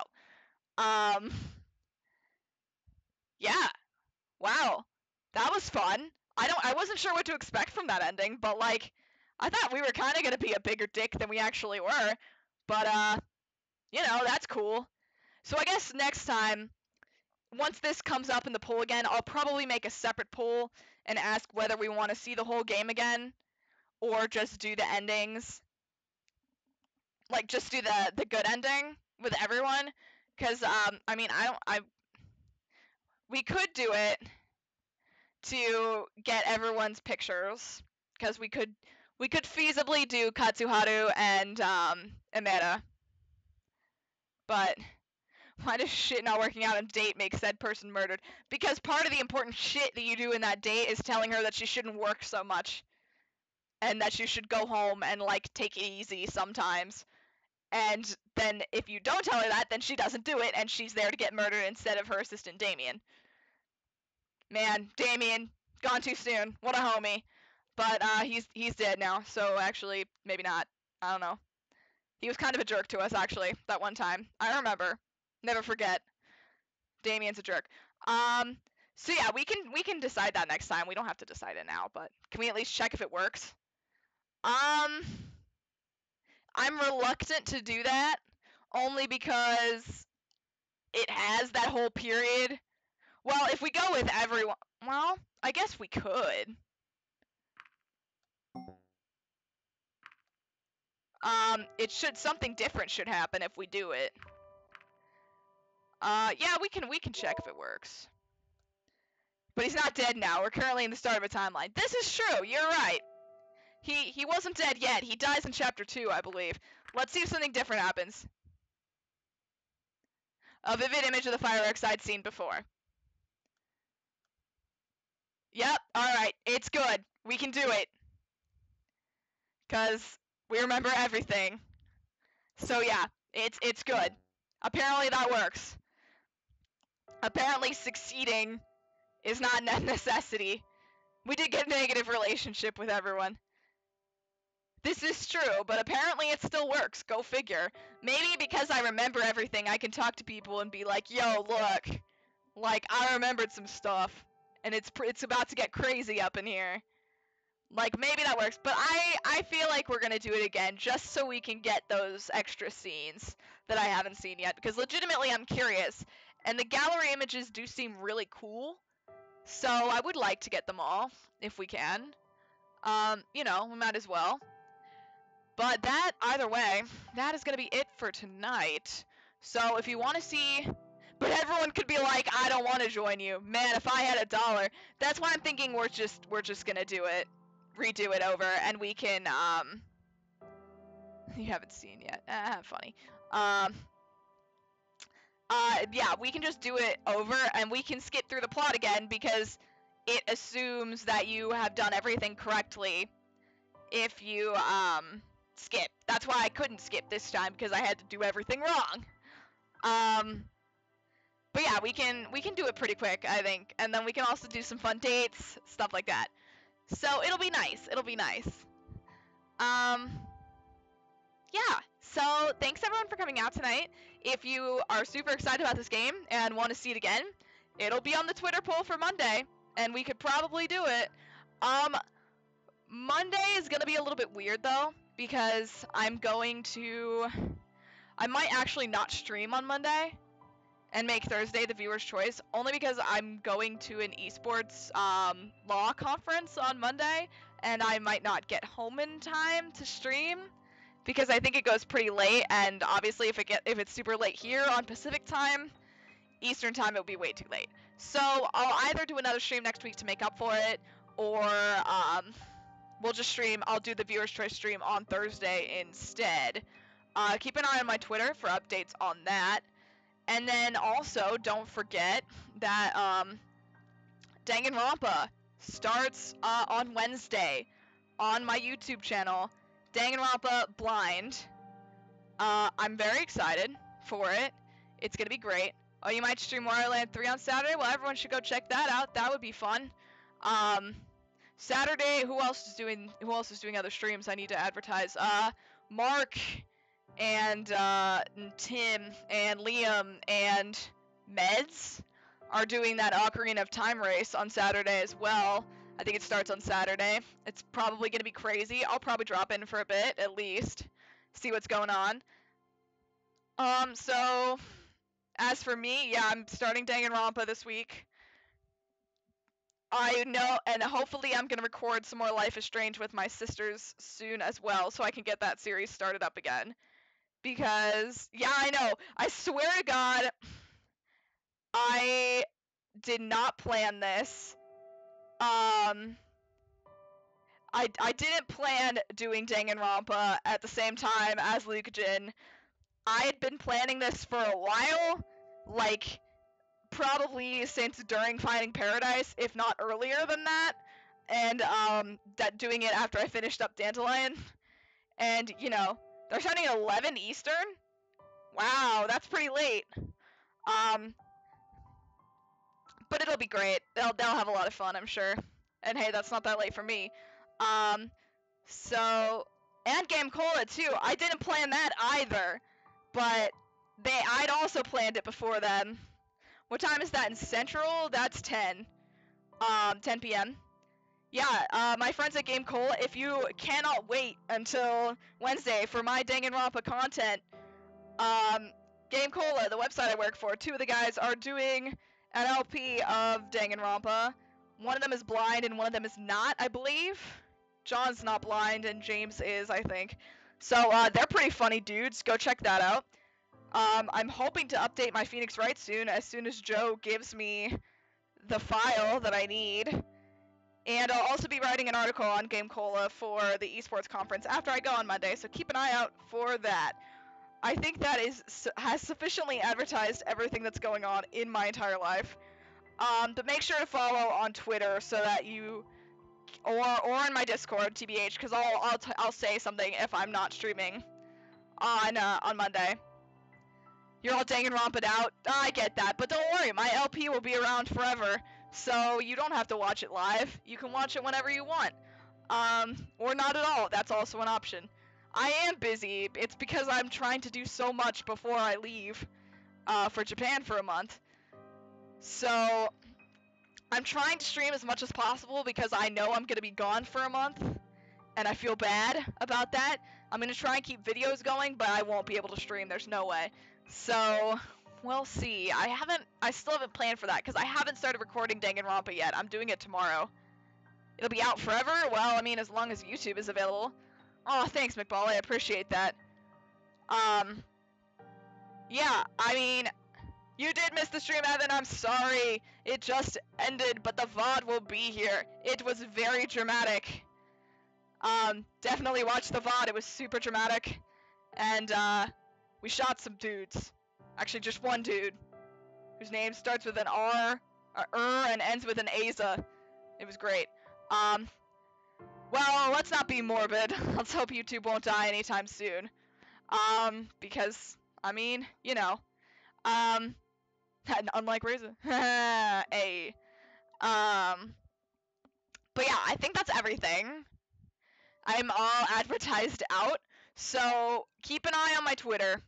Yeah. Wow. That was fun. I wasn't sure what to expect from that ending, but like I thought we were kind of going to be a bigger dick than we actually were. But that's cool. So I guess next time, once this comes up in the poll again, I'll probably make a separate poll and ask whether we want to see the whole game again or just do the endings. Like just do the good ending with everyone, cuz I mean, we could do it to get everyone's pictures, cuz we could feasibly do Katsuharu and Ameda. But why does shit not working out on date make said person murdered? Because part of the important shit that you do in that date is telling her that she shouldn't work so much and that she should go home and like take it easy sometimes. And then if you don't tell her that, then she doesn't do it and she's there to get murdered instead of her assistant Damien. Man, Damien, gone too soon. What a homie. But he's dead now, so actually maybe not. I don't know. He was kind of a jerk to us actually that one time. I remember. Never forget. Damien's a jerk. So yeah, we can decide that next time. We don't have to decide it now, but can we at least check if it works? I'm reluctant to do that only because it has that whole period. Well, if we go with everyone, well, I guess we could. Something different should happen if we do it. Yeah, we can check if it works. But he's not dead now. We're currently in the start of a timeline. This is true. You're right. He wasn't dead yet. He dies in chapter 2, I believe. Let's see if something different happens. A vivid image of the fireworks I'd seen before. Yep, alright. It's good. We can do it. Because we remember everything. So yeah, it's good. Apparently that works. Apparently succeeding is not a necessity. We did get a negative relationship with everyone. This is true, but apparently it still works. Go figure. Maybe because I remember everything, I can talk to people and be like, yo, look. Like, I remembered some stuff. And it's about to get crazy up in here. Like, maybe that works. But I feel like we're going to do it again just so we can get those extra scenes that I haven't seen yet. Because legitimately, I'm curious. And the gallery images do seem really cool. So I would like to get them all, if we can. We might as well. But that, either way, that is going to be it for tonight. So if you want to see... But everyone could be like, I don't want to join you. Man, if I had $1. That's why I'm thinking we're just going to do it. Redo it over, and we can, You haven't seen yet. Funny. Yeah, we can just do it over, and we can skip through the plot again, because it assumes that you have done everything correctly if you, skip. That's why I couldn't skip this time, because I had to do everything wrong. But yeah, we can do it pretty quick, I think, and then we can also do some fun dates, stuff like that. So it'll be nice. It'll be nice. Um, yeah. So thanks everyone for coming out tonight. If you are super excited about this game and want to see it again, it'll be on the Twitter poll for Monday, and we could probably do it. Monday is gonna be a little bit weird though, because I might actually not stream on Monday and make Thursday the viewer's choice, only because I'm going to an esports law conference on Monday, and I might not get home in time to stream because I think it goes pretty late, and obviously if it's super late here on Pacific time, Eastern time, it'll be way too late. So I'll either do another stream next week to make up for it, or we'll just stream. I'll do the viewer's choice stream on Thursday instead. Keep an eye on my Twitter for updates on that. And then also, don't forget that Danganronpa starts on Wednesday on my YouTube channel, Danganronpa Blind. I'm very excited for it. It's gonna be great. Oh, you might stream Wario Land 3 on Saturday? Well, everyone should go check that out. That would be fun. Saturday, who else is doing other streams I need to advertise? Mark and Tim and Liam and Meds are doing that Ocarina of Time race on Saturday as well. I think it starts on Saturday. It's probably going to be crazy. I'll probably drop in for a bit, at least. See what's going on. So, as for me, yeah, I'm starting Danganronpa this week. I know, and hopefully I'm going to record some more Life is Strange with my sisters soon as well, so I can get that series started up again. Because, yeah, I know, I swear to God, I did not plan this. I didn't plan doing Danganronpa at the same time as Leukojin. I had been planning this for a while, like, probably since during Finding Paradise, if not earlier than that, and that doing it after I finished up Dandelion, and you know, they're starting at 11 Eastern. Wow, that's pretty late. But it'll be great. They'll have a lot of fun, I'm sure. And hey, that's not that late for me. So and Game Cola too. I didn't plan that either, but I'd also planned it before then. What time is that in Central? That's 10. 10 p.m. Yeah, my friends at Game Cola, if you cannot wait until Wednesday for my Danganronpa content, Game Cola, the website I work for, two of the guys are doing an LP of Danganronpa. One of them is blind and one of them is not, I believe. John's not blind and James is, I think. So, they're pretty funny dudes. Go check that out. I'm hoping to update my Phoenix Wright soon as Joe gives me the file that I need. And I'll also be writing an article on Game Cola for the esports conference after I go on Monday, so keep an eye out for that. I think that has sufficiently advertised everything that's going on in my entire life. But make sure to follow on Twitter so that you, or in my Discord, TBH, because I'll say something if I'm not streaming on Monday. You're all Danganronpa'd out. I get that, but don't worry, my LP will be around forever, so you don't have to watch it live. You can watch it whenever you want. Or not at all. That's also an option. I am busy. It's because I'm trying to do so much before I leave for Japan for a month. So I'm trying to stream as much as possible because I know I'm going to be gone for a month, and I feel bad about that. I'm going to try and keep videos going, but I won't be able to stream. There's no way. So we'll see. I still haven't planned for that because I haven't started recording Danganronpa yet. I'm doing it tomorrow. It'll be out forever? Well, I mean, as long as YouTube is available. Oh, thanks, McBall. I appreciate that. Yeah, I mean, you did miss the stream, Evan. I'm sorry. It just ended, but the VOD will be here. It was very dramatic. Definitely watch the VOD. It was super dramatic. And, we shot some dudes. Actually, just one dude. Whose name starts with an R, and ends with an Aza. It was great. Well, let's not be morbid. Let's hope YouTube won't die anytime soon. Because, I mean, you know. Unlike Reza. A. But yeah, I think that's everything. I'm all advertised out. So keep an eye on my Twitter,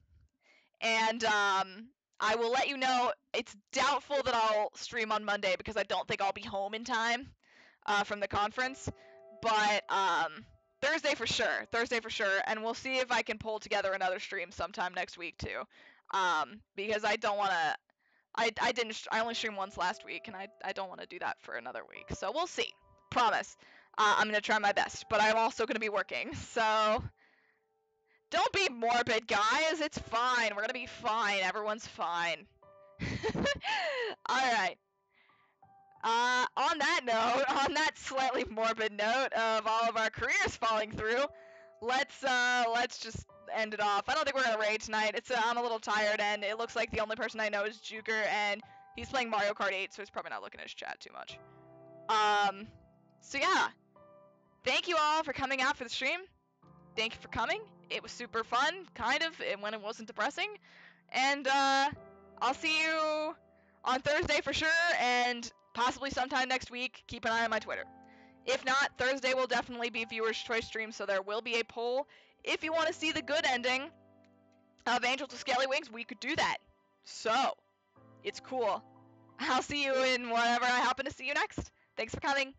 and I will let you know. It's doubtful that I'll stream on Monday because I don't think I'll be home in time from the conference. But Thursday for sure. Thursday for sure, and we'll see if I can pull together another stream sometime next week too. Because I don't want to. I didn't. I only streamed once last week, and I don't want to do that for another week. So we'll see. Promise. I'm gonna try my best, but I'm also gonna be working. So don't be morbid, guys. It's fine. We're gonna be fine. Everyone's fine. All right. On that note, on that slightly morbid note of all of our careers falling through, let's just end it off. I don't think we're gonna raid tonight. I'm a little tired, and it looks like the only person I know is Juker, and he's playing Mario Kart 8, so he's probably not looking at his chat too much. So yeah, thank you all for coming out for the stream. Thank you for coming. It was super fun, kind of, when it wasn't depressing. And I'll see you on Thursday for sure, and possibly sometime next week. Keep an eye on my Twitter. If not, Thursday will definitely be Viewer's Choice stream, so there will be a poll. If you want to see the good ending of Angel to Scaly Wings, we could do that. So, it's cool. I'll see you in whatever I happen to see you next. Thanks for coming.